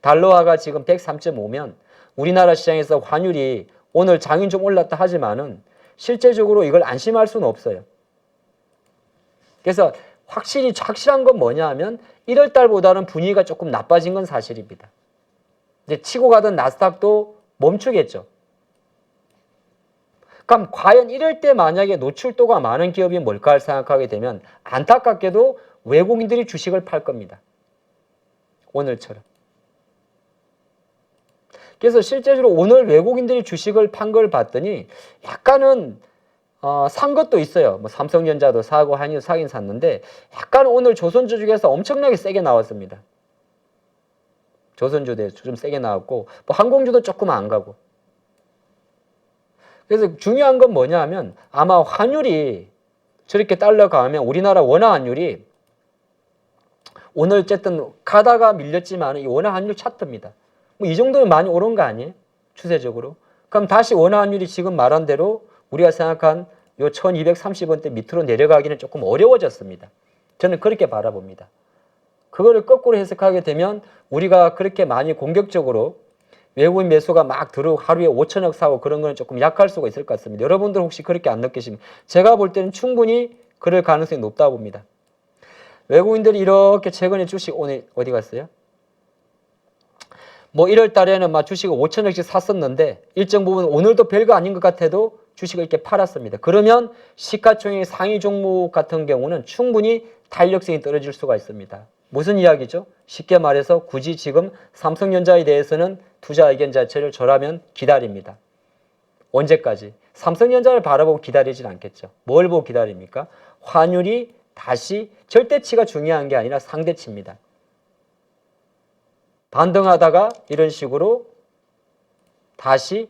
달러화가 지금 103.5면 우리나라 시장에서 환율이 오늘 장이 좀 올랐다 하지만은 실제적으로 이걸 안심할 수는 없어요. 그래서 확실한 건 뭐냐 하면 1월 달보다는 분위기가 조금 나빠진 건 사실입니다. 이제 치고 가던 나스닥도 멈추겠죠. 그럼 과연 이럴 때 만약에 노출도가 많은 기업이 뭘까 생각하게 되면 안타깝게도 외국인들이 주식을 팔 겁니다. 오늘처럼. 그래서 실제적으로 오늘 외국인들이 주식을 판 걸 봤더니 약간은 산 것도 있어요. 뭐 삼성전자도 사고 한유 사긴 샀는데 약간 오늘 조선주 중에서 엄청나게 세게 나왔습니다. 조선주도 좀 세게 나왔고 뭐 항공주도 조금 안 가고. 그래서 중요한 건 뭐냐 하면 아마 환율이 저렇게 달러 가면 우리나라 원화 환율이 오늘 어쨌든 가다가 밀렸지만 이 원화 환율 차트입니다. 뭐 이 정도면 많이 오른 거 아니에요? 추세적으로. 그럼 다시 원화 환율이 지금 말한 대로 우리가 생각한 요 1230원대 밑으로 내려가기는 조금 어려워졌습니다. 저는 그렇게 바라봅니다. 그거를 거꾸로 해석하게 되면 우리가 그렇게 많이 공격적으로 외국인 매수가 막 들어오고 하루에 5천억 사고 그런 거는 조금 약할 수가 있을 것 같습니다. 여러분들 혹시 그렇게 안 느끼십니까? 제가 볼 때는 충분히 그럴 가능성이 높다 봅니다. 외국인들이 이렇게 최근에 주식 오늘 어디 갔어요? 뭐 1월 달에는 막 주식을 5천억씩 샀었는데 일정 부분 오늘도 별거 아닌 것 같아도 주식을 이렇게 팔았습니다. 그러면 시가총액 상위 종목 같은 경우는 충분히 탄력성이 떨어질 수가 있습니다. 무슨 이야기죠? 쉽게 말해서 굳이 지금 삼성전자에 대해서는 투자 의견 자체를 저라면 기다립니다. 언제까지? 삼성전자를 바라보고 기다리진 않겠죠. 뭘 보고 기다립니까? 환율이 다시 절대치가 중요한 게 아니라 상대치입니다. 반등하다가 이런 식으로 다시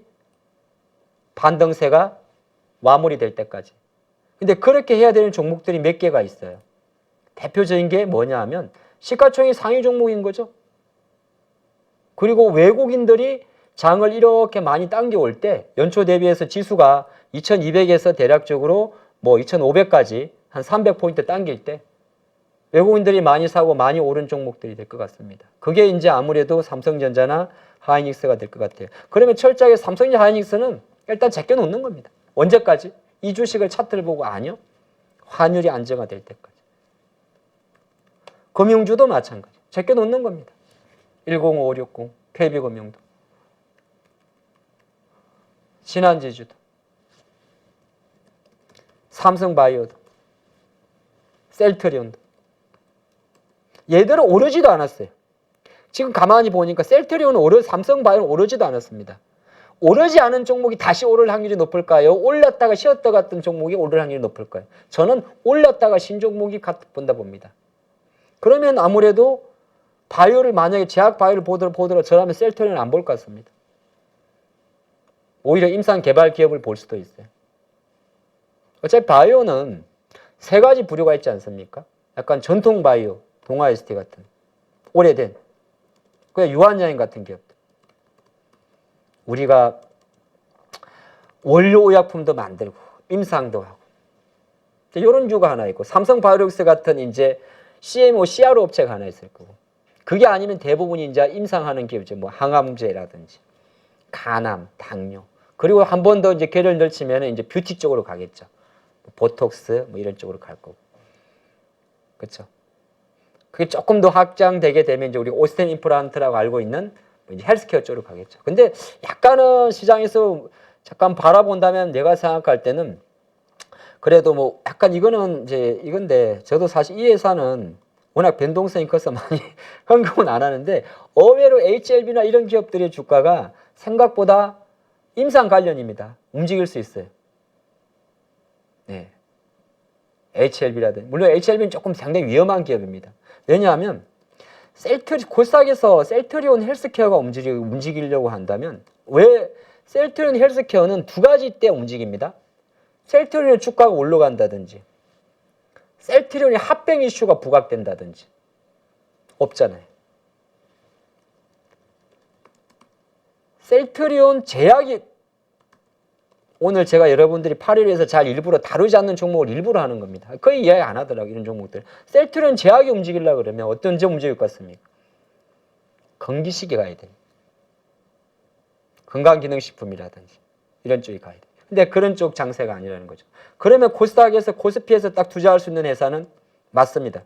반등세가 마무리될 때까지. 근데 그렇게 해야 되는 종목들이 몇 개가 있어요. 대표적인 게 뭐냐 하면 시가총액 상위 종목인 거죠. 그리고 외국인들이 장을 이렇게 많이 당겨올 때 연초 대비해서 지수가 2200에서 대략적으로 뭐 2500까지 한 300포인트 당길 때 외국인들이 많이 사고 많이 오른 종목들이 될 것 같습니다. 그게 이제 아무래도 삼성전자나 하이닉스가 될 것 같아요. 그러면 철저하게 삼성전자 하이닉스는 일단 제껴놓는 겁니다. 언제까지? 이 주식을 차트를 보고 아니요. 환율이 안정화될 때까지. 금융주도 마찬가지. 제껴놓는 겁니다. 10560, KB금융도. 신한지주도. 삼성바이오도. 셀트리온도. 얘들은 오르지도 않았어요. 지금 가만히 보니까 셀트리온은 삼성바이오는 오르지도 않았습니다. 오르지 않은 종목이 다시 오를 확률이 높을까요? 올랐다가 쉬었다 갔던 종목이 오를 확률이 높을까요? 저는 올랐다가 신 종목이 본다 봅니다. 그러면 아무래도 바이오를 만약에 제약 바이오를 보더라도 저라면 셀트리온을 안 볼 것 같습니다. 오히려 임상 개발 기업을 볼 수도 있어요. 어차피 바이오는 세 가지 부류가 있지 않습니까? 약간 전통 바이오, 동아 ST 같은 오래된 그냥 유한양행 같은 기업들. 우리가 원료 의약품도 만들고 임상도 하고 이런 주가 하나 있고 삼성 바이오로직스 같은 이제 CMO, CRO 업체가 하나 있을 거고 그게 아니면 대부분이 이제 임상하는 기업이죠. 뭐 항암제라든지 간암, 당뇨 그리고 한 번 더 이제 궤를 넓히면 이제 뷰티 쪽으로 가겠죠. 보톡스 뭐 이런 쪽으로 갈 거고 그렇죠. 그게 조금 더 확장되게 되면 이제 우리 오스템 임플란트라고 알고 있는 이제 헬스케어 쪽으로 가겠죠. 근데 약간은 시장에서 잠깐 바라본다면 내가 생각할 때는 그래도 뭐 약간 이거는 이제 이건데 저도 사실 이 회사는 워낙 변동성이 커서 많이 언급은 안 하는데 의외로 HLB나 이런 기업들의 주가가 생각보다 임상 관련입니다. 움직일 수 있어요. 네. HLB라든 물론 HLB는 조금 상당히 위험한 기업입니다. 왜냐하면 코스닥에서 셀트리온 헬스케어가 움직이려고 한다면 왜 셀트리온 헬스케어는 두 가지 때 움직입니다. 셀트리온 주가가 올라간다든지 셀트리온의 합병 이슈가 부각된다든지 없잖아요. 셀트리온 제약이 오늘 제가 여러분들이 8일에서 잘 일부러 다루지 않는 종목을 일부러 하는 겁니다. 거의 이야기 안 하더라고요. 이런 종목들. 셀트리온 제약이 움직이려고 그러면 어떤 점 움직일 것 같습니까? 건기식이 가야 돼요. 건강기능식품이라든지 이런 쪽이 가야 돼요. 근데 그런 쪽 장세가 아니라는 거죠. 그러면 코스닥에서 코스피에서 딱 투자할 수 있는 회사는 맞습니다.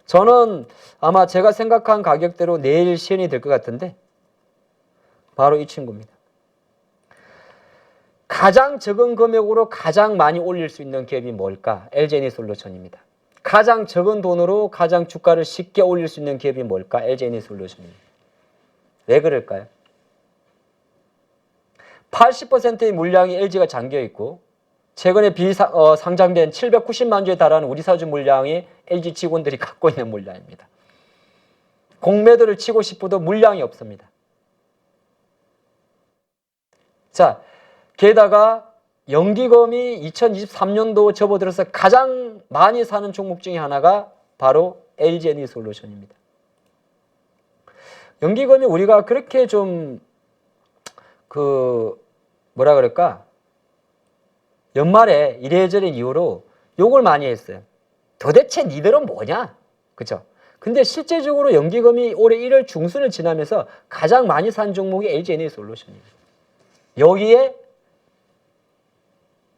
저는 아마 제가 생각한 가격대로 내일 시연이 될 것 같은데 바로 이 친구입니다. 가장 적은 금액으로 가장 많이 올릴 수 있는 기업이 뭘까? LG에너지솔루션입니다. 가장 적은 돈으로 가장 주가를 쉽게 올릴 수 있는 기업이 뭘까? LG에너지솔루션입니다. 왜 그럴까요? 80%의 물량이 LG가 잠겨 있고 최근에 상장된 790만 주에 달하는 우리 사주 물량이 LG 직원들이 갖고 있는 물량입니다. 공매도를 치고 싶어도 물량이 없습니다. 자, 게다가 연기금이 2023년도 접어들어서 가장 많이 사는 종목 중에 하나가 바로 LG에너지솔루션입니다. 연기금이 우리가 그렇게 좀 뭐라 그럴까? 연말에 이래저래 이유로 욕을 많이 했어요. 도대체 니들은 뭐냐? 그죠? 근데 실제적으로 연기금이 올해 1월 중순을 지나면서 가장 많이 산 종목이 LG에너지솔루션이에요. 여기에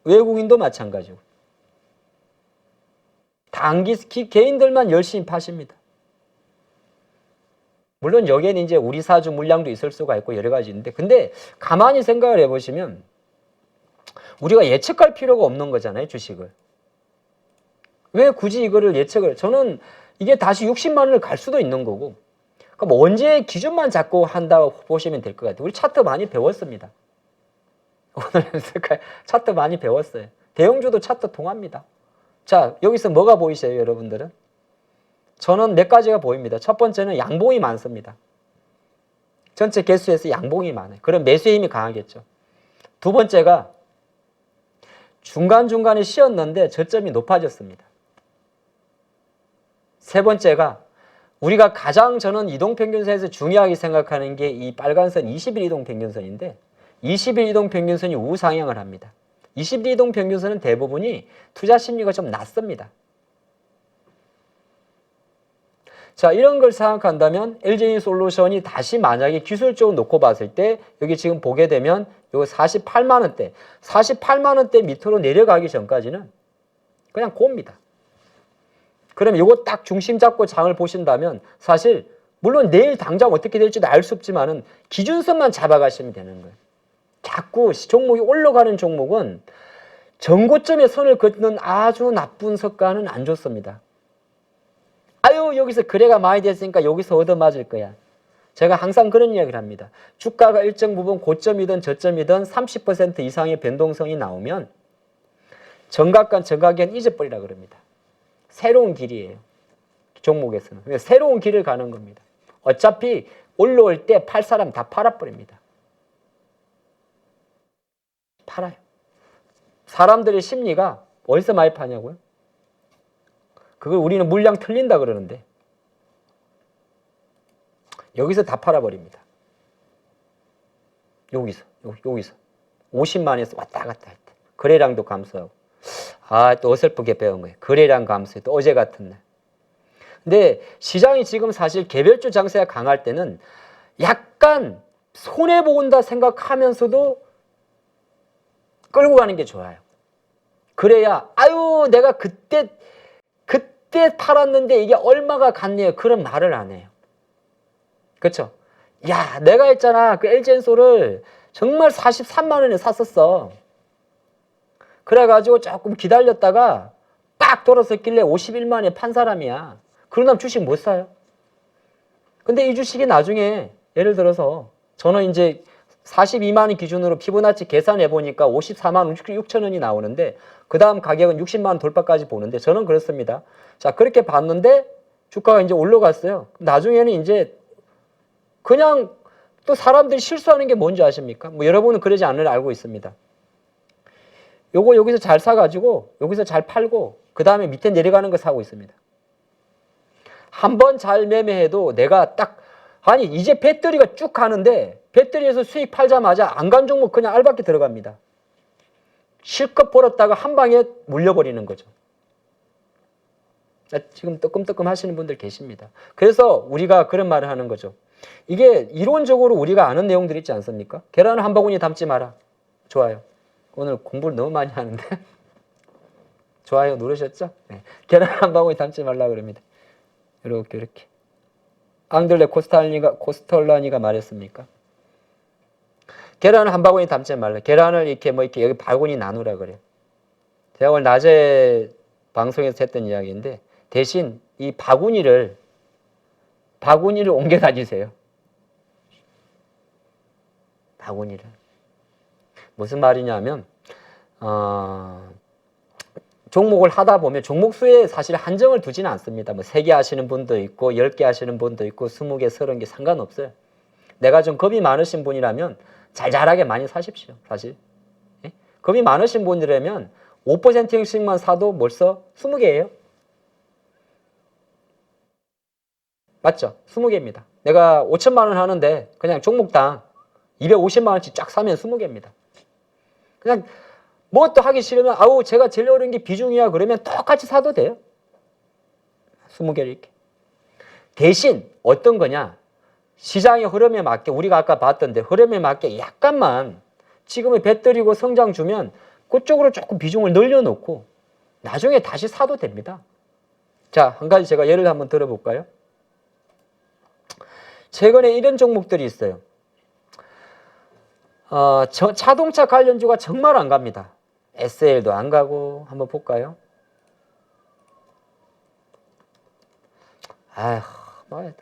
외국인도 마찬가지고 단기 개인들만 열심히 파십니다. 물론 여기에는 이제 우리 사주 물량도 있을 수가 있고 여러 가지 있는데 근데 가만히 생각을 해보시면 우리가 예측할 필요가 없는 거잖아요. 주식을. 왜 굳이 이거를 예측을 저는 이게 다시 60만 원을 갈 수도 있는 거고 그럼 언제 기준만 잡고 한다고 보시면 될 것 같아요. 우리 차트 많이 배웠습니다. 오늘 차트 많이 배웠어요. 대형주도 차트 통합니다. 자, 여기서 뭐가 보이세요, 여러분들은? 저는 몇 가지가 보입니다. 첫 번째는 양봉이 많습니다. 전체 개수에서 양봉이 많아요. 그럼 매수의 힘이 강하겠죠. 두 번째가 중간중간에 쉬었는데 저점이 높아졌습니다. 세 번째가 우리가 가장 저는 이동평균선에서 중요하게 생각하는 게 이 빨간선 20일 이동평균선인데 20일 이동평균선이 우상향을 합니다. 20일 이동평균선은 대부분이 투자 심리가 좀 낮습니다. 자, 이런 걸 생각한다면 LG에너지솔루션이 다시 만약에 기술적으로 놓고 봤을 때 여기 지금 보게 되면 요 48만 원대, 48만 원대 밑으로 내려가기 전까지는 그냥 고입니다. 그러면 이거 딱 중심 잡고 장을 보신다면 사실 물론 내일 당장 어떻게 될지도 알 수 없지만은 기준선만 잡아가시면 되는 거예요. 자꾸 종목이 올라가는 종목은 전고점에 선을 긋는 아주 나쁜 습관은 안 좋습니다. 아유 여기서 거래가 많이 됐으니까 여기서 얻어맞을 거야. 제가 항상 그런 이야기를 합니다. 주가가 일정 부분 고점이든 저점이든 30% 이상의 변동성이 나오면 정각과 정각엔 잊어버리라 그럽니다. 새로운 길이에요. 종목에서는. 그러니까 새로운 길을 가는 겁니다. 어차피 올라올 때 팔 사람 다 팔아버립니다. 팔아요. 사람들의 심리가 어디서 많이 파냐고요? 그걸 우리는 물량 틀린다 그러는데 여기서 다 팔아버립니다. 여기서 50만에서 왔다 갔다 할 때 거래량도 감소하고 또 어설프게 배운 거예요. 거래량 감소해 또 어제 같은 날. 근데 시장이 지금 사실 개별주 장세가 강할 때는 약간 손해본다 생각하면서도 끌고 가는 게 좋아요. 그래야 내가 그때 팔았는데 이게 얼마가 갔네요. 그런 말을 안 해요. 그렇죠? 야, 내가 했잖아. 그 LG엔솔을 정말 43만 원에 샀었어. 그래가지고 조금 기다렸다가 딱 돌아섰길래 51만 원에 판 사람이야. 그런 다음 주식 못 사요. 근데 이 주식이 나중에 예를 들어서 저는 이제 42만 원 기준으로 피보나치 계산해 보니까 54만 6천 원이 나오는데 그 다음 가격은 60만 원 돌파까지 보는데 저는 그렇습니다. 자, 그렇게 봤는데 주가가 이제 올라갔어요. 나중에는 이제 그냥 또 사람들이 실수하는 게 뭔지 아십니까? 뭐 여러분은 그러지 않으려 알고 있습니다. 요거 여기서 잘 사가지고 여기서 잘 팔고 그 다음에 밑에 내려가는 거 사고 있습니다. 한번 잘 매매해도 내가 이제 배터리가 쭉 가는데 배터리에서 수익 팔자마자 안 간 종목 그냥 알밖에 들어갑니다. 실컷 벌었다가 한 방에 물려버리는 거죠. 지금 뜨끔뜨끔 하시는 분들 계십니다. 그래서 우리가 그런 말을 하는 거죠. 이게 이론적으로 우리가 아는 내용들 있지 않습니까? 계란을 한 바구니 담지 마라. 좋아요. 오늘 공부를 너무 많이 하는데 좋아요 누르셨죠? 네. 계란 한 바구니 담지 말라 그럽니다. 이렇게 앙들레 코스톨라니가 말했습니까? 계란을 한 바구니 담지 말라. 계란을 이렇게 여기 바구니 나누라 그래요. 제가 오늘 낮에 방송에서 했던 이야기인데 대신 이 바구니를 옮겨 다니세요. 바구니를. 무슨 말이냐면 종목을 하다 보면 종목 수에 사실 한정을 두지는 않습니다. 뭐 3개 하시는 분도 있고 10개 하시는 분도 있고 20개, 30개 상관없어요. 내가 좀 겁이 많으신 분이라면 잘잘하게 많이 사십시오. 사실. 예? 겁이 많으신 분이라면 5%씩만 사도 벌써 20개예요. 맞죠? 20개입니다. 내가 5천만 원 하는데 그냥 종목당 250만 원씩 쫙 사면 20개입니다. 그냥 뭐 또 하기 싫으면 제가 제일 어려운 게 비중이야 그러면 똑같이 사도 돼요. 20개를 이렇게. 대신 어떤 거냐? 시장의 흐름에 맞게 우리가 아까 봤던데 흐름에 맞게 약간만 지금의 배터리고 성장 주면 그쪽으로 조금 비중을 늘려놓고 나중에 다시 사도 됩니다. 자, 한 가지 제가 예를 한번 들어볼까요? 최근에 이런 종목들이 있어요. 자동차 관련주가 정말 안 갑니다. SL도 안 가고 한번 볼까요?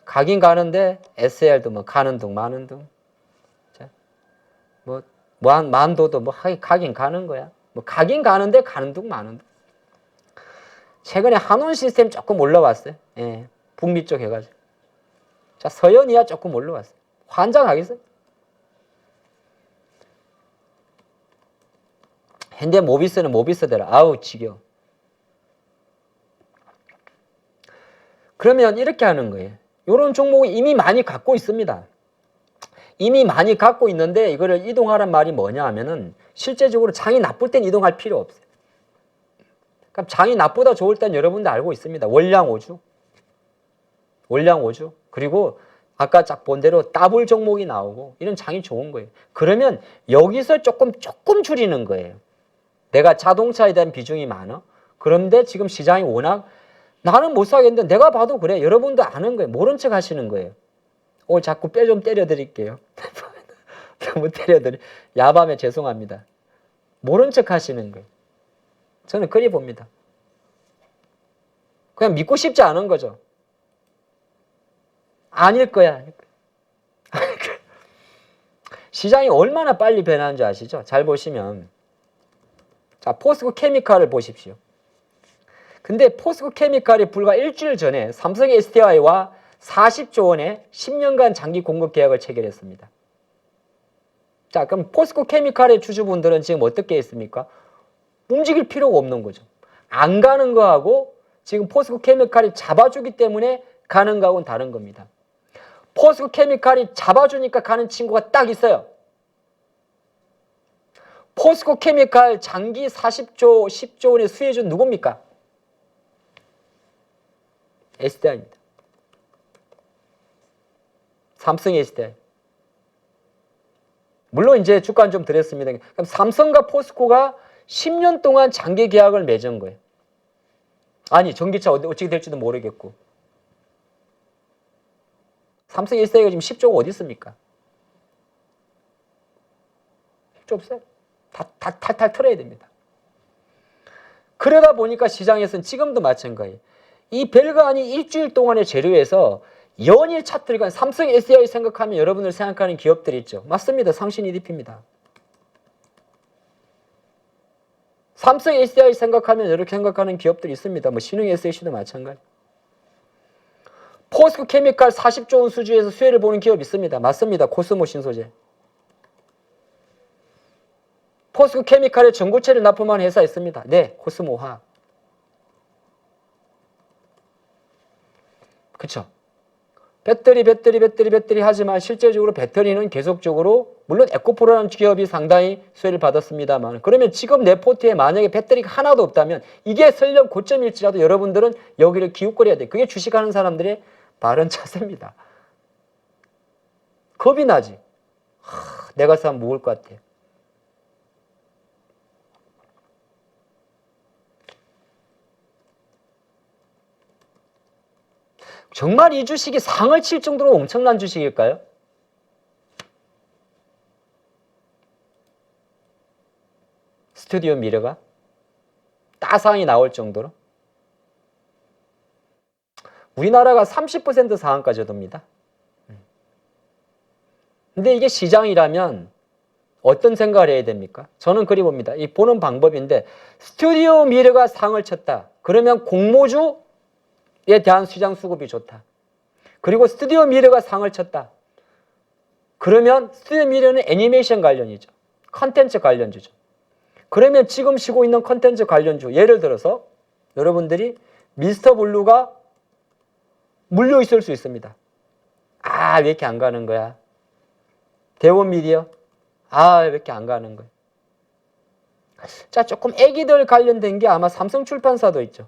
가긴 가는데 SL도 뭐 가는 둥 마는 둥. 자, 만도도 가긴 가는 거야. 가긴 가는데 가는 둥 마는 둥. 최근에 한온 시스템 조금 올라왔어요. 예, 북미 쪽 해가지고. 자, 서현이야 조금 올라왔어요. 환장하겠어요? 현대 모비스는 모비스대로 지겨워. 그러면 이렇게 하는 거예요. 이런 종목을 이미 많이 갖고 있습니다. 이미 많이 갖고 있는데 이거를 이동하란 말이 뭐냐 하면은 실제적으로 장이 나쁠 땐 이동할 필요 없어요. 그럼 장이 나쁘다 좋을 땐 여러분도 알고 있습니다. 월량오주. 그리고 아까 쫙 본 대로 더블 종목이 나오고 이런 장이 좋은 거예요. 그러면 여기서 조금 줄이는 거예요. 내가 자동차에 대한 비중이 많아. 그런데 지금 시장이 워낙 나는 못 사겠는데 내가 봐도 그래. 여러분도 아는 거예요. 모른 척 하시는 거예요. 오늘 자꾸 뼈 좀 때려 드릴게요. 너무 야밤에 죄송합니다. 모른 척 하시는 거예요. 저는 그리 봅니다. 그냥 믿고 싶지 않은 거죠. 아닐 거야. 시장이 얼마나 빨리 변하는지 아시죠? 잘 보시면 자, 포스코 케미칼을 보십시오. 근데 포스코케미칼이 불과 일주일 전에 삼성 SDI와 40조 원의 10년간 장기 공급 계약을 체결했습니다. 자, 그럼 포스코케미칼의 주주분들은 지금 어떻게 했습니까? 움직일 필요가 없는 거죠. 안 가는 거하고 지금 포스코케미칼이 잡아주기 때문에 가는 거하고는 다른 겁니다. 포스코케미칼이 잡아주니까 가는 친구가 딱 있어요. 포스코케미칼 장기 40조, 10조 원의 수혜주 누굽니까? SDI입니다. 삼성 SDI. 물론 이제 주가는 좀 드렸습니다. 그럼 삼성과 포스코가 10년 동안 장기 계약을 맺은 거예요. 아니, 전기차 어떻게 될지도 모르겠고. 삼성 SDI가 지금 10조가 어디 있습니까? 10조 없어요. 다 탈탈 털어야 됩니다. 그러다 보니까 시장에서는 지금도 마찬가지예요. 이 별거 아닌 일주일 동안의 재료에서 연일 차트를 간 삼성 SDI 생각하면 여러분들 생각하는 기업들이 있죠. 맞습니다. 상신 EDP입니다. 삼성 SDI 생각하면 이렇게 생각하는 기업들이 있습니다. 뭐 신흥 SH도 마찬가지. 포스코케미칼 40조 원 수주에서 수혜를 보는 기업 있습니다. 맞습니다. 코스모 신소재. 포스코케미칼에 전고체를 납품하는 회사 있습니다. 네, 코스모화. 그쵸? 배터리 하지만 실제적으로 배터리는 계속적으로 물론 에코프로라는 기업이 상당히 수혜를 받았습니다만 그러면 지금 내 포트에 만약에 배터리가 하나도 없다면 이게 설령 고점일지라도 여러분들은 여기를 기웃거려야 돼. 그게 주식하는 사람들의 바른 자세입니다. 겁이 나지. 내가 사면 먹을 것 같아. 정말 이 주식이 상을 칠 정도로 엄청난 주식일까요? 스튜디오 미러가 따상이 나올 정도로? 우리나라가 30% 상한까지 얻습니다. 근데 이게 시장이라면 어떤 생각을 해야 됩니까? 저는 그리 봅니다. 이 보는 방법인데 스튜디오 미러가 상을 쳤다. 그러면 공모주에 대한 시장 수급이 좋다. 그리고 스튜디오 미러가 상을 쳤다. 그러면 스튜디오 미러는 애니메이션 관련이죠. 컨텐츠 관련주죠. 그러면 지금 쉬고 있는 컨텐츠 관련주 예를 들어서 여러분들이 미스터 블루가 물려 있을 수 있습니다. 아, 왜 이렇게 안 가는 거야? 대원 미디어? 아, 왜 이렇게 안 가는 거야? 자, 조금 애기들 관련된 게 아마 삼성 출판사도 있죠.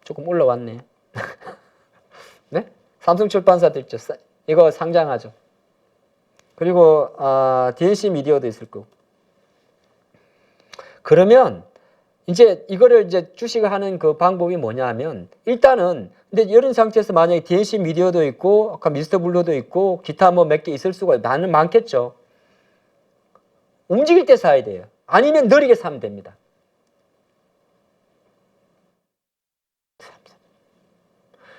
조금 올라왔네. 네? 삼성 출판사도 있죠. 이거 상장하죠. 그리고 DNC 미디어도 있을 거고. 그러면 이제 이거를 이제 주식을 하는 그 방법이 뭐냐 하면 일단은 근데 이런 상태에서 만약에 DNC 미디어도 있고 아까 미스터 블루도 있고 기타 뭐 몇 개 있을 수가 많겠죠. 움직일 때 사야 돼요. 아니면 느리게 사면 됩니다.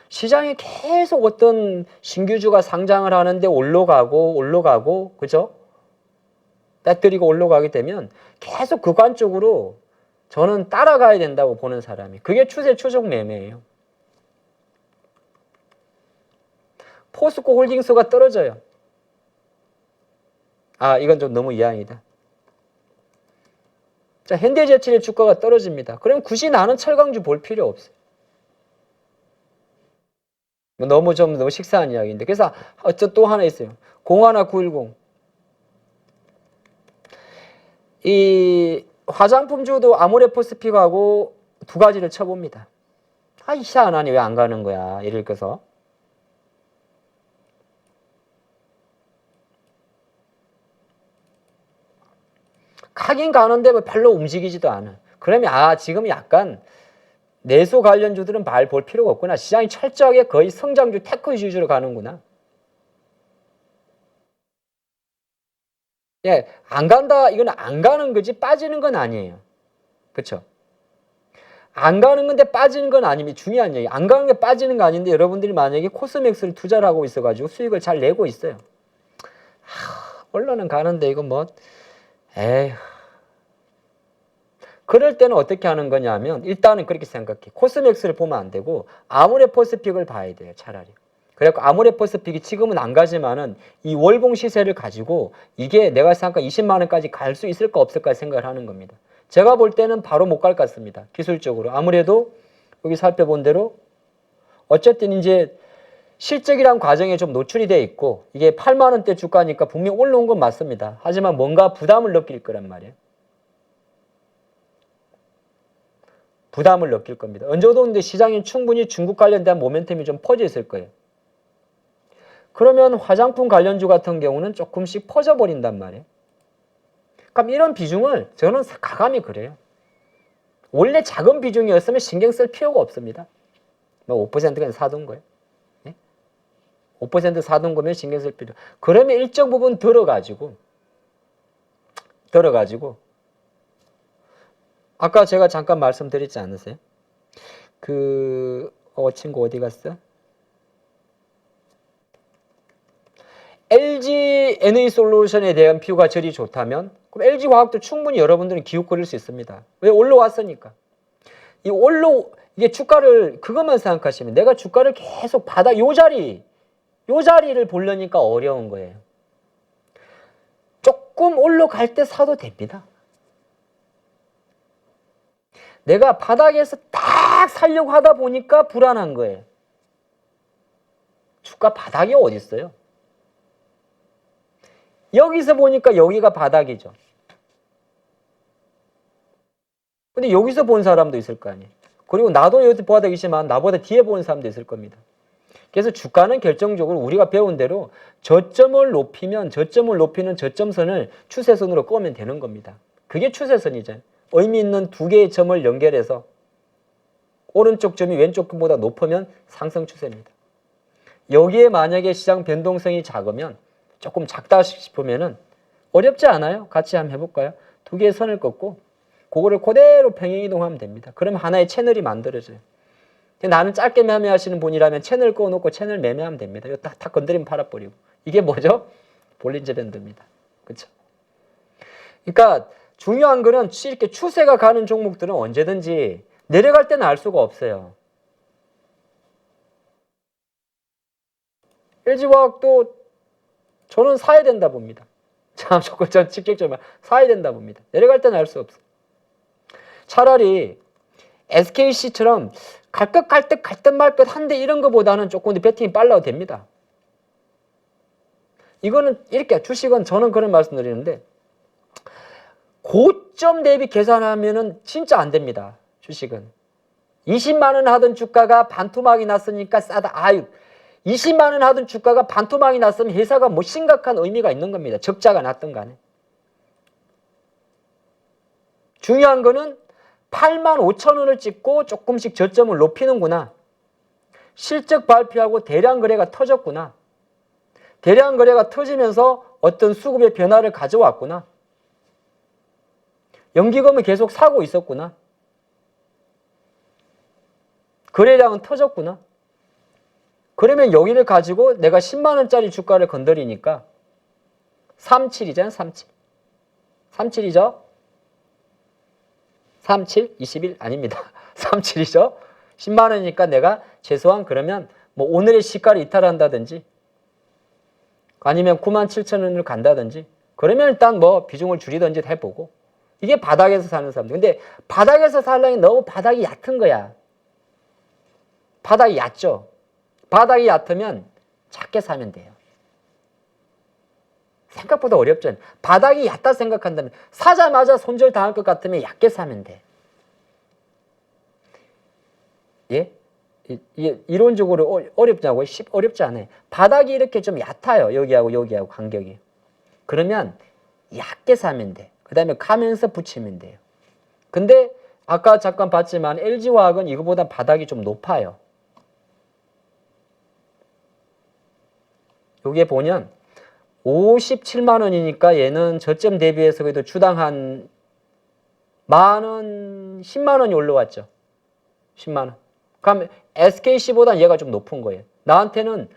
시장에 계속 어떤 신규주가 상장을 하는데 올라가고 그죠? 배터리가 올라가게 되면 계속 그관적으로 저는 따라가야 된다고 보는 사람이. 그게 추세 추종 매매예요. 포스코 홀딩스가 떨어져요. 아, 이건 좀 너무 이양이다. 자, 현대제철의 주가가 떨어집니다. 그럼 굳이 나는 철강주 볼 필요 없어요. 너무 식상한 이야기인데. 그래서 또 하나 있어요. 01910. 이 화장품주도 아모레포스픽하고 두 가지를 쳐봅니다. 아, 희한하니 왜 안 가는 거야? 예를 들어서. 가긴 가는데 뭐 별로 움직이지도 않아. 그러면 지금 약간 내수 관련주들은 말 볼 필요가 없구나. 시장이 철저하게 거의 성장주 테크 위주로 가는구나. 예, 안 간다. 이건 안 가는 거지 빠지는 건 아니에요. 그렇죠? 안 가는 건데 빠지는 건 아니면 중요한 얘기. 안 가는 게 빠지는 거 아닌데 여러분들이 만약에 코스맥스를 투자를 하고 있어가지고 수익을 잘 내고 있어요. 언론은 가는데 이거 뭐 에휴. 그럴 때는 어떻게 하는 거냐면 일단은 그렇게 생각해. 코스맥스를 보면 안 되고 아모레퍼스픽을 봐야 돼요. 차라리. 그래갖고 아모레퍼스픽이 지금은 안 가지만은 이 월봉 시세를 가지고 이게 내가 생각한 20만 원까지 갈 수 있을까 없을까 생각을 하는 겁니다. 제가 볼 때는 바로 못 갈 것 같습니다. 기술적으로. 아무래도 여기 살펴본 대로 어쨌든 이제 실적이란 과정에 좀 노출이 돼 있고 이게 8만 원대 주가니까 분명히 올라온 건 맞습니다. 하지만 뭔가 부담을 느낄 거란 말이에요. 부담을 느낄 겁니다. 어느 정도 시장이 충분히 중국 관련된 모멘텀이 좀 퍼져 있을 거예요. 그러면 화장품 관련주 같은 경우는 조금씩 퍼져버린단 말이에요. 그럼 이런 비중을 저는 가감히 그래요. 원래 작은 비중이었으면 신경 쓸 필요가 없습니다. 뭐 5%가 사둔 거예요. 5% 사둔 거면 신경 쓸 필요. 그러면 일정 부분 들어가지고 아까 제가 잠깐 말씀드렸지 않으세요? 친구 어디 갔어? LG 에너지솔루션에 대한 뷰가 저리 좋다면 그럼 LG화학도 충분히 여러분들은 기웃거릴 수 있습니다. 왜? 올라왔으니까. 이게 주가를 그것만 생각하시면 내가 주가를 계속 요 자리를 보려니까 어려운 거예요. 조금 올라갈 때 사도 됩니다. 내가 바닥에서 딱 살려고 하다 보니까 불안한 거예요. 주가 바닥이 어디 있어요? 여기서 보니까 여기가 바닥이죠. 근데 여기서 본 사람도 있을 거 아니에요. 그리고 나도 여기 바닥이지만 나보다 뒤에 보는 사람도 있을 겁니다. 그래서 주가는 결정적으로 우리가 배운 대로 저점을 높이는 저점선을 추세선으로 끄면 되는 겁니다. 그게 추세선이죠. 의미 있는 두 개의 점을 연결해서 오른쪽 점이 왼쪽 점보다 높으면 상승 추세입니다. 여기에 만약에 시장 변동성이 작으면 조금 작다 싶으면은 어렵지 않아요. 같이 한번 해볼까요? 두 개의 선을 긋고 그거를 그대로 평행이동하면 됩니다. 그럼 하나의 채널이 만들어져요. 나는 짧게 매매하시는 분이라면 채널 꺼놓고 채널 매매하면 됩니다. 이거 딱 건드리면 팔아버리고. 이게 뭐죠? 볼린저 밴드입니다. 그렇죠? 그러니까 중요한 거는 이렇게 추세가 가는 종목들은 언제든지 내려갈 때는 알 수가 없어요. LG화학도 저는 사야 된다 봅니다. 참, 전 직접적으로 사야 된다 봅니다. 내려갈 때는 알 수 없어. 차라리 SKC처럼 갈 듯 말 듯 한데 이런 거보다는 조금 더 배팅이 빨라도 됩니다. 이거는 이렇게 주식은 저는 그런 말씀 드리는데 고점 대비 계산하면은 진짜 안 됩니다. 주식은. 20만 원 하던 주가가 반토막이 났으니까 싸다. 20만 원 하던 주가가 반토막이 났으면 회사가 뭐 심각한 의미가 있는 겁니다. 적자가 났든 간에. 중요한 거는 8만 5천 원을 찍고 조금씩 저점을 높이는구나. 실적 발표하고 대량 거래가 터졌구나. 대량 거래가 터지면서 어떤 수급의 변화를 가져왔구나. 연기금을 계속 사고 있었구나. 거래량은 터졌구나. 그러면 여기를 가지고 내가 10만 원짜리 주가를 건드리니까 37이잖아. 37이죠. 37, 21 아닙니다. 37이죠. 10만 원이니까 내가 최소한 그러면 뭐 오늘의 시가를 이탈한다든지 아니면 9만 7천 원을 간다든지 그러면 일단 뭐 비중을 줄이든지 해보고 이게 바닥에서 사는 사람들. 근데 바닥에서 살려면 너무 바닥이 얕은 거야. 바닥이 얕죠. 바닥이 얕으면 작게 사면 돼요. 생각보다 어렵죠. 바닥이 얕다 생각한다면 사자마자 손절 당할 것 같으면 얕게 사면 돼. 예? 이론적으로 어렵냐고요? 어렵지 않아요. 바닥이 이렇게 좀 얕아요. 여기하고 간격이. 그러면 얕게 사면 돼. 그 다음에 가면서 붙이면 돼요. 근데 아까 잠깐 봤지만 LG화학은 이거보다 바닥이 좀 높아요. 여기에 보면 57만 원이니까 얘는 저점 대비해서 그래도 주당 한 만원, 10만 원이 올라왔죠. 10만 원. 그럼 SKC보다는 얘가 좀 높은 거예요. 나한테는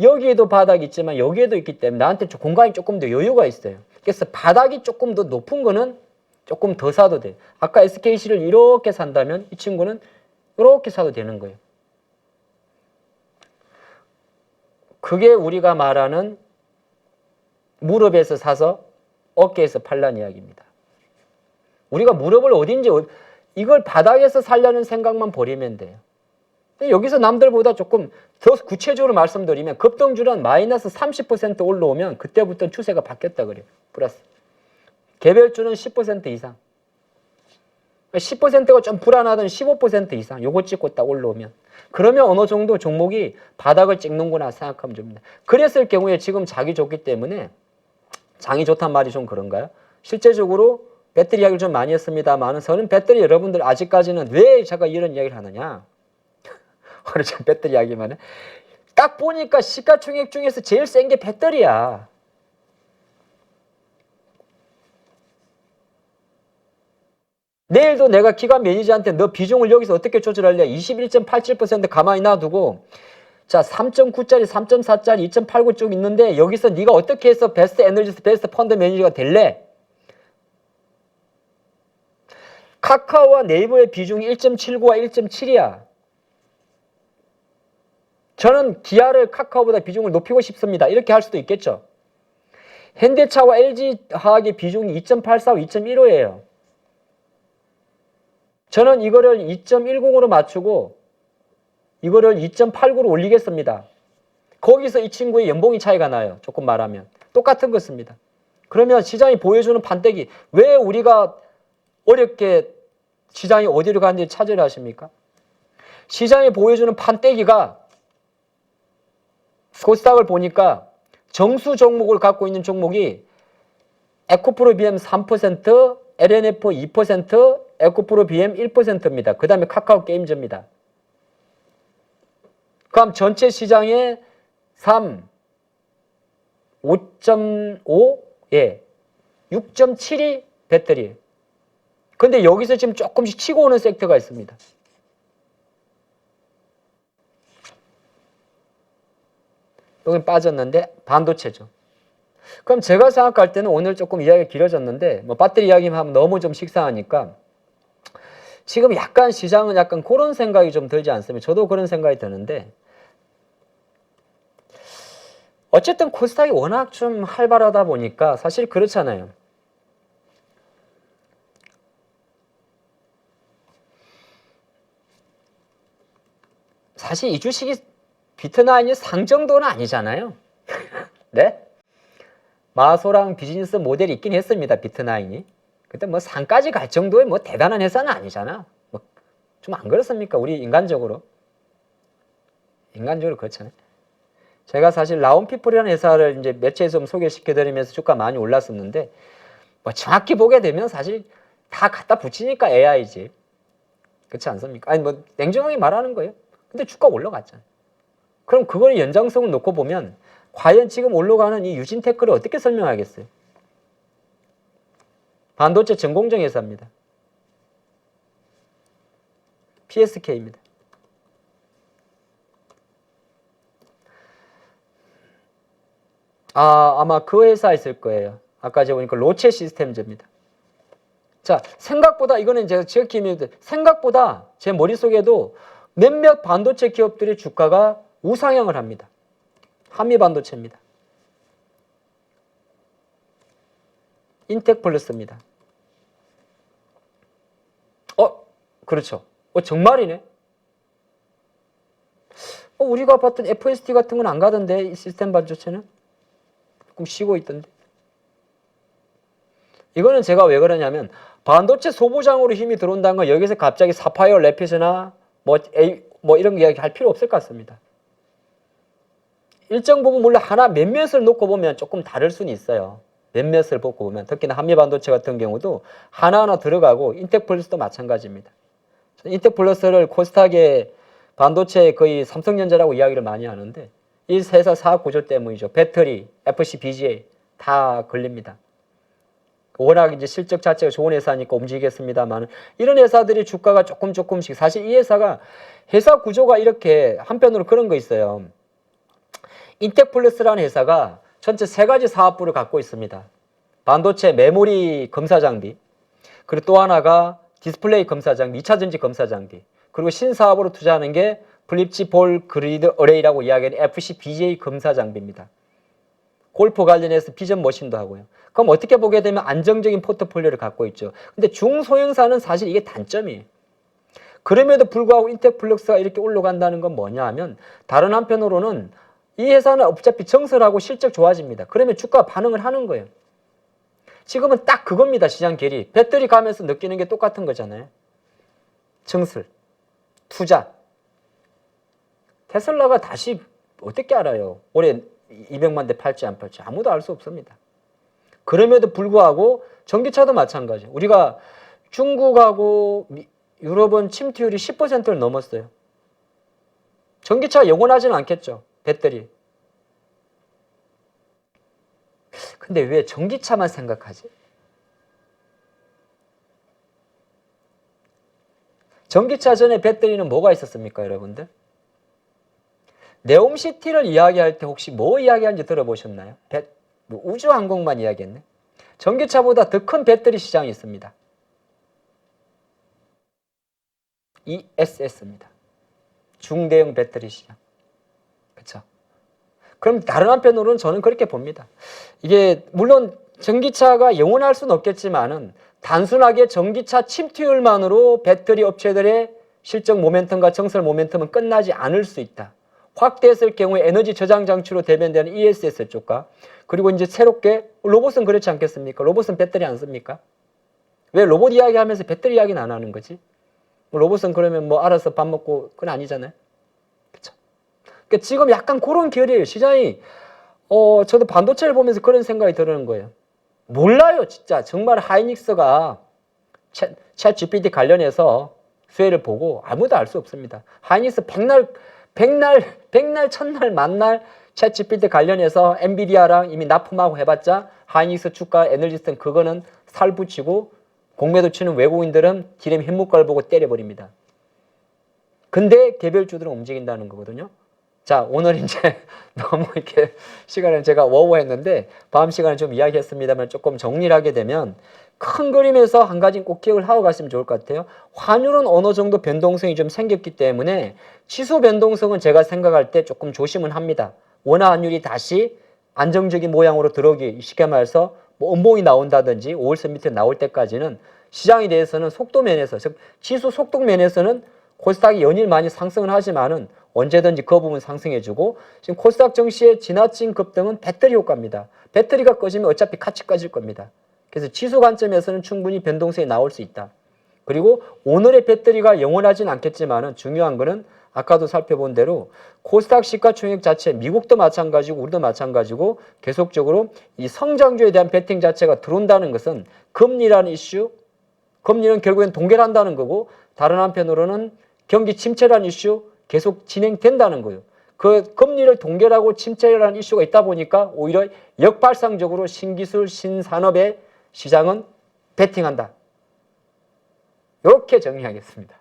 여기에도 바닥이 있지만 여기에도 있기 때문에 나한테 공간이 조금 더 여유가 있어요. 그래서 바닥이 조금 더 높은 거는 조금 더 사도 돼. 아까 SKC를 이렇게 산다면 이 친구는 이렇게 사도 되는 거예요. 그게 우리가 말하는 무릎에서 사서 어깨에서 팔라는 이야기입니다. 우리가 무릎을 어딘지 이걸 바닥에서 살려는 생각만 버리면 돼요. 여기서 남들보다 조금 더 구체적으로 말씀드리면 급등주는 마이너스 30% 올라오면 그때부터 추세가 바뀌었다 그래요. 플러스. 개별주는 10% 이상. 10%가 좀 불안하던 15% 이상. 요거 찍고 딱 올라오면. 그러면 어느 정도 종목이 바닥을 찍는구나 생각하면 됩니다. 그랬을 경우에 지금 장이 좋기 때문에 장이 좋단 말이 좀 그런가요? 실제적으로 배터리 이야기를 좀 많이 했습니다만 저는 배터리 여러분들 아직까지는 왜 제가 이런 이야기를 하느냐. 그렇죠. 배터리 이야기만 해. 딱 보니까 시가총액 중에서 제일 센 게 배터리야. 내일도 내가 기관 매니저한테 너 비중을 여기서 어떻게 조절할래? 21.87% 가만히 놔두고 자 3.9짜리, 3.4짜리, 2.89 쭉 있는데 여기서 네가 어떻게 해서 베스트 애널리스트, 베스트 펀드 매니저가 될래? 카카오와 네이버의 비중이 1.79와 1.7이야. 저는 기아를 카카오보다 비중을 높이고 싶습니다. 이렇게 할 수도 있겠죠. 현대차와 LG화학의 비중이 2.84와 2.15예요. 저는 이거를 2.10으로 맞추고 이거를 2.89로 올리겠습니다. 거기서 이 친구의 연봉이 차이가 나요. 조금 말하면. 똑같은 것입니다. 그러면 시장이 보여주는 판때기 왜 우리가 어렵게 시장이 어디로 가는지 찾으려 하십니까? 시장이 보여주는 판때기가 코스닥을 보니까 정수 종목을 갖고 있는 종목이 에코프로 BM 3%, LNF 2%, 에코프로 BM 1%입니다. 그 다음에 카카오 게임즈입니다. 그럼 전체 시장의 3, 5.5, 예, 6.7이 배터리. 근데 여기서 지금 조금씩 치고 오는 섹터가 있습니다. 여기 빠졌는데 반도체죠. 그럼 제가 생각할 때는 오늘 조금 이야기가 길어졌는데 뭐 배터리 이야기만 하면 너무 좀 식상하니까 지금 약간 시장은 약간 그런 생각이 좀 들지 않습니까? 저도 그런 생각이 드는데 어쨌든 코스닥이 워낙 좀 활발하다 보니까 사실 그렇잖아요. 사실 이 주식이 비트나인이 상 정도는 아니잖아요. 네? 마소랑 비즈니스 모델이 있긴 했습니다. 비트나인이. 근데 뭐 상까지 갈 정도의 뭐 대단한 회사는 아니잖아. 뭐 좀 안 그렇습니까? 우리 인간적으로. 인간적으로 그렇잖아요. 제가 사실 라온피플이라는 회사를 이제 매체에서 좀 소개시켜드리면서 주가 많이 올랐었는데 뭐 정확히 보게 되면 사실 다 갖다 붙이니까 AI지. 그렇지 않습니까? 아니 뭐 냉정하게 말하는 거예요. 근데 주가 올라갔잖아요. 그럼 그걸 연장성을 놓고 보면 과연 지금 올라가는 이 유진테크를 어떻게 설명하겠어요? 반도체 전공정 회사입니다. PSK입니다. 아마 그 회사 있을 거예요. 아까 제가 보니까 로체 시스템즈입니다. 자, 생각보다 이거는 제가 기억이 생각보다 제 머릿속에도 몇몇 반도체 기업들의 주가가 우상향을 합니다. 한미반도체입니다. 인텍플러스입니다. 그렇죠. 정말이네. 우리가 봤던 FST 같은 건 안 가던데 이 시스템 반도체는 조금 쉬고 있던데. 이거는 제가 왜 그러냐면 반도체 소부장으로 힘이 들어온다는 건 여기서 갑자기 사파이어 래피스나 뭐 이런 이야기 할 필요 없을 것 같습니다. 일정 부분 물론 하나 몇몇을 놓고 보면 조금 다를 수는 있어요. 몇몇을 보고 보면 특히나 한미반도체 같은 경우도 하나하나 들어가고 인텍플러스도 마찬가지입니다. 인텍플러스를 코스닥의 반도체 거의 삼성전자라고 이야기를 많이 하는데 이 회사 사업 구조 때문이죠. 배터리, FC, BGA 다 걸립니다. 워낙 이제 실적 자체가 좋은 회사니까 움직이겠습니다만 이런 회사들이 주가가 조금씩 사실 이 회사가 회사 구조가 이렇게 한편으로 그런 거 있어요. 인텍플러스라는 회사가 전체 3가지 사업부를 갖고 있습니다. 반도체 메모리 검사 장비, 그리고 또 하나가 디스플레이 검사 장비, 2차 전지 검사 장비. 그리고 신사업으로 투자하는 게 플립치 볼 그리드 어레이라고 이야기하는 FCBJ 검사 장비입니다. 골프 관련해서 비전 머신도 하고요. 그럼 어떻게 보게 되면 안정적인 포트폴리오를 갖고 있죠. 근데 중소형사는 사실 이게 단점이에요. 그럼에도 불구하고 인텍플럭스가 이렇게 올라간다는 건 뭐냐 하면 다른 한편으로는 이 회사는 어차피 정설하고 실적 좋아집니다. 그러면 주가 반응을 하는 거예요. 지금은 딱 그겁니다. 시장 계리. 배터리 가면서 느끼는 게 똑같은 거잖아요. 정설, 투자. 테슬라가 다시 어떻게 알아요? 올해 200만 대 팔지 안 팔지 아무도 알 수 없습니다. 그럼에도 불구하고 전기차도 마찬가지예요. 우리가 중국하고 유럽은 침투율이 10%를 넘었어요. 전기차가 영원하지는 않겠죠. 배터리. 근데 왜 전기차만 생각하지? 전기차 전에 배터리는 뭐가 있었습니까, 여러분들? 네옴시티를 이야기할 때 혹시 뭐 이야기하는지 들어보셨나요? 우주항공만 이야기했네. 전기차보다 더 큰 배터리 시장이 있습니다. ESS입니다. 중대형 배터리 시장. 그렇죠? 그럼 다른 한편으로는 저는 그렇게 봅니다. 이게 물론 전기차가 영원할 수는 없겠지만은 단순하게 전기차 침투율만으로 배터리 업체들의 실적 모멘텀과 정설 모멘텀은 끝나지 않을 수 있다. 확대했을 경우에 에너지 저장 장치로 대변되는 ESS 쪽과 그리고 이제 새롭게 로봇은 그렇지 않겠습니까? 로봇은 배터리 안 씁니까? 왜 로봇 이야기하면서 배터리 이야기는 안 하는 거지? 로봇은 그러면 뭐 알아서 밥 먹고 그건 아니잖아요. 그렇죠? 그러니까 지금 약간 그런 결이에요. 시장이 저도 반도체를 보면서 그런 생각이 드는 거예요. 몰라요, 진짜. 정말 하이닉스가 챗 GPT 관련해서 수혜를 보고 아무도 알 수 없습니다. 하이닉스 백날 첫날 만날 챗 GPT 관련해서 엔비디아랑 이미 납품하고 해봤자 하이닉스 주가 애널리스트는 그거는 살붙이고 공매도 치는 외국인들은 디램 현무가를 보고 때려버립니다. 근데 개별주들은 움직인다는 거거든요. 자, 오늘 이제 너무 이렇게 시간을 제가 워워했는데 다음 시간에 좀 이야기했습니다만 조금 정리를 하게 되면 큰 그림에서 한 가지 꼭 기억을 하고 가시면 좋을 것 같아요. 환율은 어느 정도 변동성이 좀 생겼기 때문에 지수 변동성은 제가 생각할 때 조금 조심은 합니다. 원화 환율이 다시 안정적인 모양으로 들어오기 쉽게 말해서 뭐 음봉이 나온다든지 5월선 밑에 나올 때까지는 시장에 대해서는 속도 면에서 즉 지수 속도 면에서는 코스닥이 연일 많이 상승을 하지만은 언제든지 그 부분 상승해주고 지금 코스닥 증시의 지나친 급등은 배터리 효과입니다. 배터리가 꺼지면 어차피 같이 꺼질 겁니다. 그래서 지수 관점에서는 충분히 변동성이 나올 수 있다. 그리고 오늘의 배터리가 영원하진 않겠지만은 중요한 거는 아까도 살펴본 대로 코스닥 시가총액 자체 미국도 마찬가지고 우리도 마찬가지고 계속적으로 이 성장주에 대한 베팅 자체가 들어온다는 것은 금리라는 이슈, 금리는 결국엔 동결한다는 거고 다른 한편으로는 경기 침체라는 이슈 계속 진행된다는 거예요. 그 금리를 동결하고 침체라는 이슈가 있다 보니까 오히려 역발상적으로 신기술, 신산업의 시장은 베팅한다. 이렇게 정리하겠습니다.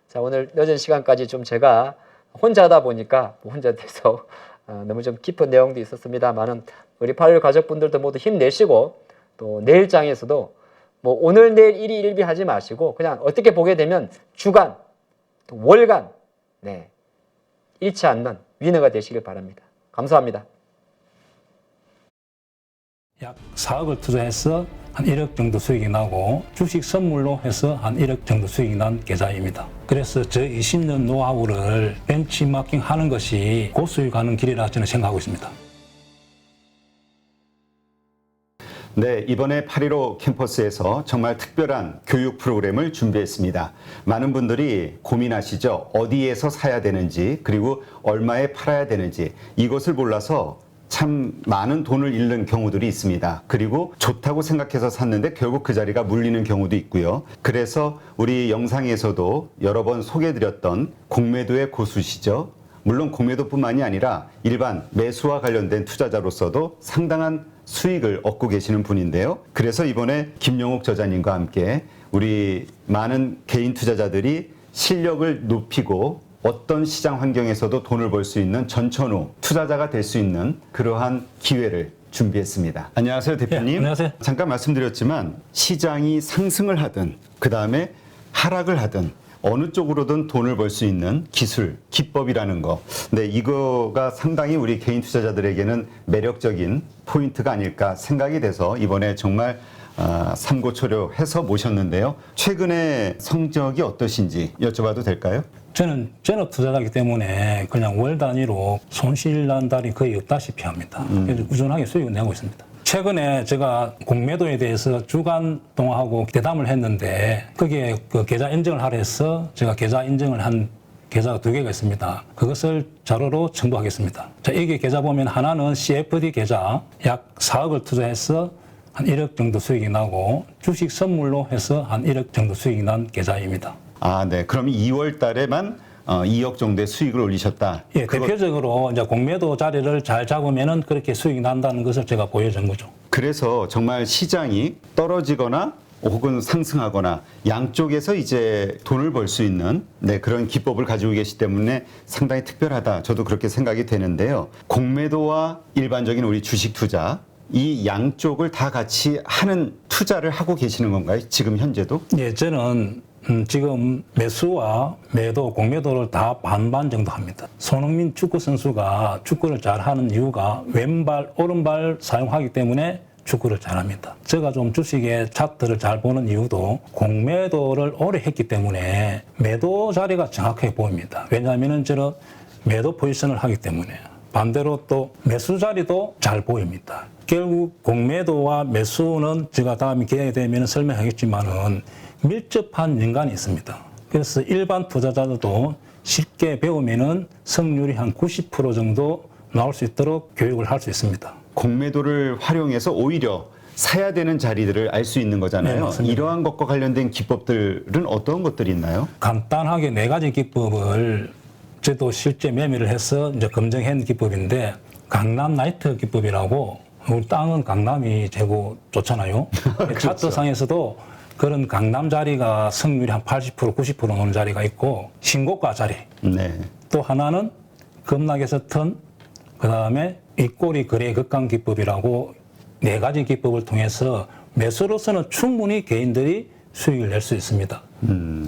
자, 오늘 늦은 시간까지 좀 제가 혼자 하다 보니까 혼자 돼서 너무 좀 깊은 내용도 있었습니다만은 우리 8.16 가족분들도 모두 힘내시고 또 내일장에서도 뭐 오늘 내일 일이 일비 하지 마시고 그냥 어떻게 보게 되면 주간, 또 월간 잃지 않는 위너가 되시길 바랍니다. 감사합니다. 약 4억을 투자해서 한 1억 정도 수익이 나고 주식 선물로 해서 한 1억 정도 수익이 난 계좌입니다. 그래서 저 20년 노하우를 벤치마킹 하는 것이 고수익하는 길이라 저는 생각하고 있습니다. 네, 이번에 8.15 캠퍼스에서 정말 특별한 교육 프로그램을 준비했습니다. 많은 분들이 고민하시죠. 어디에서 사야 되는지 그리고 얼마에 팔아야 되는지 이것을 몰라서 참 많은 돈을 잃는 경우들이 있습니다. 그리고 좋다고 생각해서 샀는데 결국 그 자리가 물리는 경우도 있고요. 그래서 우리 영상에서도 여러 번 소개해드렸던 공매도의 고수시죠. 물론 공매도뿐만이 아니라 일반 매수와 관련된 투자자로서도 상당한 수익을 얻고 계시는 분인데요. 그래서 이번에 김영욱 저자님과 함께 우리 많은 개인 투자자들이 실력을 높이고 어떤 시장 환경에서도 돈을 벌 수 있는 전천후 투자자가 될 수 있는 그러한 기회를 준비했습니다. 안녕하세요, 대표님. 네, 안녕하세요. 잠깐 말씀드렸지만 시장이 상승을 하든 그 다음에 하락을 하든 어느 쪽으로든 돈을 벌 수 있는 기술, 기법이라는 거. 네, 이거가 상당히 우리 개인 투자자들에게는 매력적인 포인트가 아닐까 생각이 돼서 이번에 정말 삼고초려해서 모셨는데요. 최근에 성적이 어떠신지 여쭤봐도 될까요? 저는 전업 투자자이기 때문에 그냥 월 단위로 손실 난 달이 거의 없다시피 합니다. 그래서 꾸준하게 수익을 내고 있습니다. 최근에 제가 공매도에 대해서 주간 동화하고 대담을 했는데 거기에 그 계좌 인증을 하려 해서 제가 계좌 인증을 한 계좌가 2개가 있습니다. 그것을 자료로 첨부하겠습니다. 자, 이게 계좌 보면 하나는 CFD 계좌 약 4억을 투자해서 한 1억 정도 수익이 나고 주식 선물로 해서 한 1억 정도 수익이 난 계좌입니다. 아, 네. 그럼 2월 달에만 2억 정도의 수익을 올리셨다. 예, 대표적으로 이제 공매도 자리를 잘 잡으면은 그렇게 수익이 난다는 것을 제가 보여준 거죠. 그래서 정말 시장이 떨어지거나 혹은 상승하거나 양쪽에서 이제 돈을 벌 수 있는 그런 기법을 가지고 계시기 때문에 상당히 특별하다. 저도 그렇게 생각이 되는데요. 공매도와 일반적인 우리 주식 투자 이 양쪽을 다 같이 하는 투자를 하고 계시는 건가요? 지금 현재도? 예, 저는 지금 매수와 매도, 공매도를 다 반반 정도 합니다. 손흥민 축구 선수가 축구를 잘하는 이유가 왼발, 오른발 사용하기 때문에 축구를 잘합니다. 제가 좀 주식의 차트를 잘 보는 이유도 공매도를 오래 했기 때문에 매도 자리가 정확하게 보입니다. 왜냐하면 저는 매도 포지션을 하기 때문에. 반대로 또 매수 자리도 잘 보입니다. 결국 공매도와 매수는 제가 다음에 기회가 되면 설명하겠지만은 밀접한 연관이 있습니다. 그래서 일반 투자자들도 쉽게 배우면은 성률이 한 90% 정도 나올 수 있도록 교육을 할 수 있습니다. 공매도를 활용해서 오히려 사야 되는 자리들을 알 수 있는 거잖아요. 네, 맞습니다. 이러한 것과 관련된 기법들은 어떤 것들이 있나요? 간단하게 4가지 기법을 저도 실제 매매를 해서 이제 검증한 기법인데 강남 나이트 기법이라고 우리 땅은 강남이 최고 좋잖아요. 차트상에서도 그런 강남 자리가 성률이 한 80%, 90% 나오는 자리가 있고 신고가 자리. 네. 또 하나는 급락에서 턴, 그 다음에 윗꼬리 거래 극강 기법이라고 4가지 기법을 통해서 매수로서는 충분히 개인들이 수익을 낼 수 있습니다.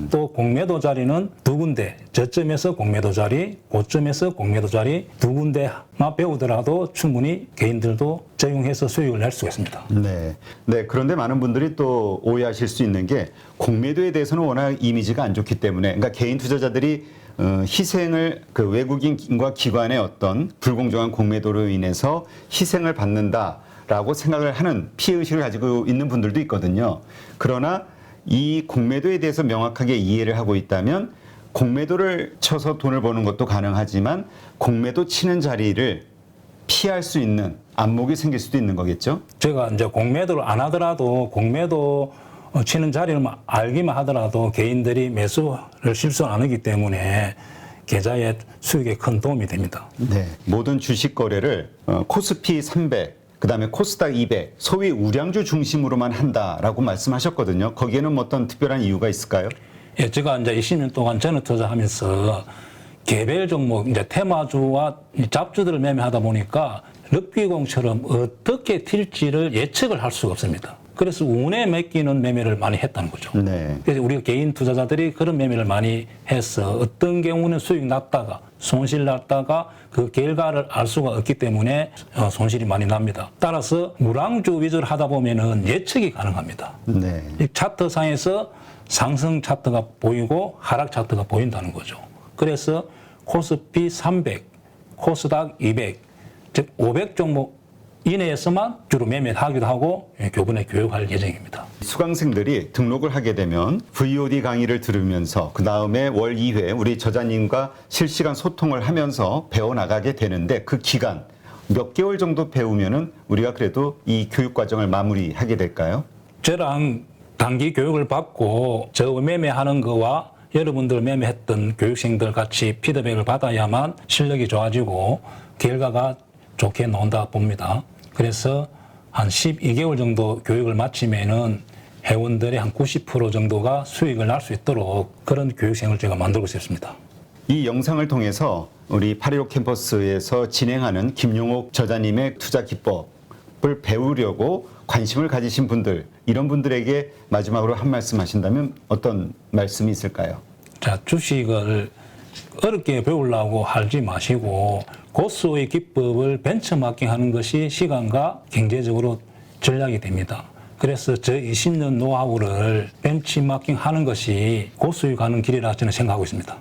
또 공매도 자리는 2군데, 저점에서 공매도 자리, 고점에서 공매도 자리 2군데만 배우더라도 충분히 개인들도 적용해서 수익을 낼 수가 있습니다. 네. 네. 그런데 많은 분들이 또 오해하실 수 있는 게 공매도에 대해서는 워낙 이미지가 안 좋기 때문에 그러니까 개인 투자자들이 희생을 그 외국인과 기관의 어떤 불공정한 공매도로 인해서 희생을 받는다라고 생각을 하는 피해의식을 가지고 있는 분들도 있거든요. 그러나 이 공매도에 대해서 명확하게 이해를 하고 있다면 공매도를 쳐서 돈을 버는 것도 가능하지만 공매도 치는 자리를 피할 수 있는 안목이 생길 수도 있는 거겠죠? 제가 이제 공매도를 안 하더라도 공매도 치는 자리를 알기만 하더라도 개인들이 매수를 실수 안 하기 때문에 계좌의 수익에 큰 도움이 됩니다. 네. 모든 주식 거래를 코스피 300, 그다음에 코스닥 200, 소위 우량주 중심으로만 한다라고 말씀하셨거든요. 거기에는 뭐 어떤 특별한 이유가 있을까요? 예, 제가 이제 20년 동안 전업 투자하면서 개별 종목, 이제 테마주와 잡주들을 매매하다 보니까 럭비공처럼 어떻게 튈지를 예측을 할 수가 없습니다. 그래서 운에 맡기는 매매를 많이 했다는 거죠. 네. 그래서 우리가 개인 투자자들이 그런 매매를 많이 해서 어떤 경우는 수익 났다가 손실 났다가 그 결과를 알 수가 없기 때문에 손실이 많이 납니다. 따라서 우량주 위주로 하다 보면은 예측이 가능합니다. 네. 이 차트상에서 상승 차트가 보이고 하락 차트가 보인다는 거죠. 그래서 코스피 300, 코스닥 200, 즉 500 종목 이내에서만 주로 매매를 하기도 하고 교본에 교육할 예정입니다. 수강생들이 등록을 하게 되면 VOD 강의를 들으면서 그 다음에 월 2회 우리 저자님과 실시간 소통을 하면서 배워나가게 되는데 그 기간 몇 개월 정도 배우면은 우리가 그래도 이 교육 과정을 마무리하게 될까요? 저랑 단기 교육을 받고 저 매매하는 거와 여러분들 매매했던 교육생들 같이 피드백을 받아야만 실력이 좋아지고 결과가 좋게 나온다 봅니다. 그래서 한 12개월 정도 교육을 마치면은 회원들의 한 90% 정도가 수익을 날 수 있도록 그런 교육생을 제가 만들고 싶습니다. 이 영상을 통해서 우리 8.15 캠퍼스에서 진행하는 김용옥 저자님의 투자 기법 기법을 배우려고 관심을 가지신 분들, 이런 분들에게 마지막으로 한 말씀 하신다면 어떤 말씀이 있을까요? 자, 주식을 어렵게 배우려고 하지 마시고 고수의 기법을 벤처마킹하는 것이 시간과 경제적으로 전략이 됩니다. 그래서 저 20년 노하우를 벤치마킹하는 것이 고수에 가는 길이라 저는 생각하고 있습니다.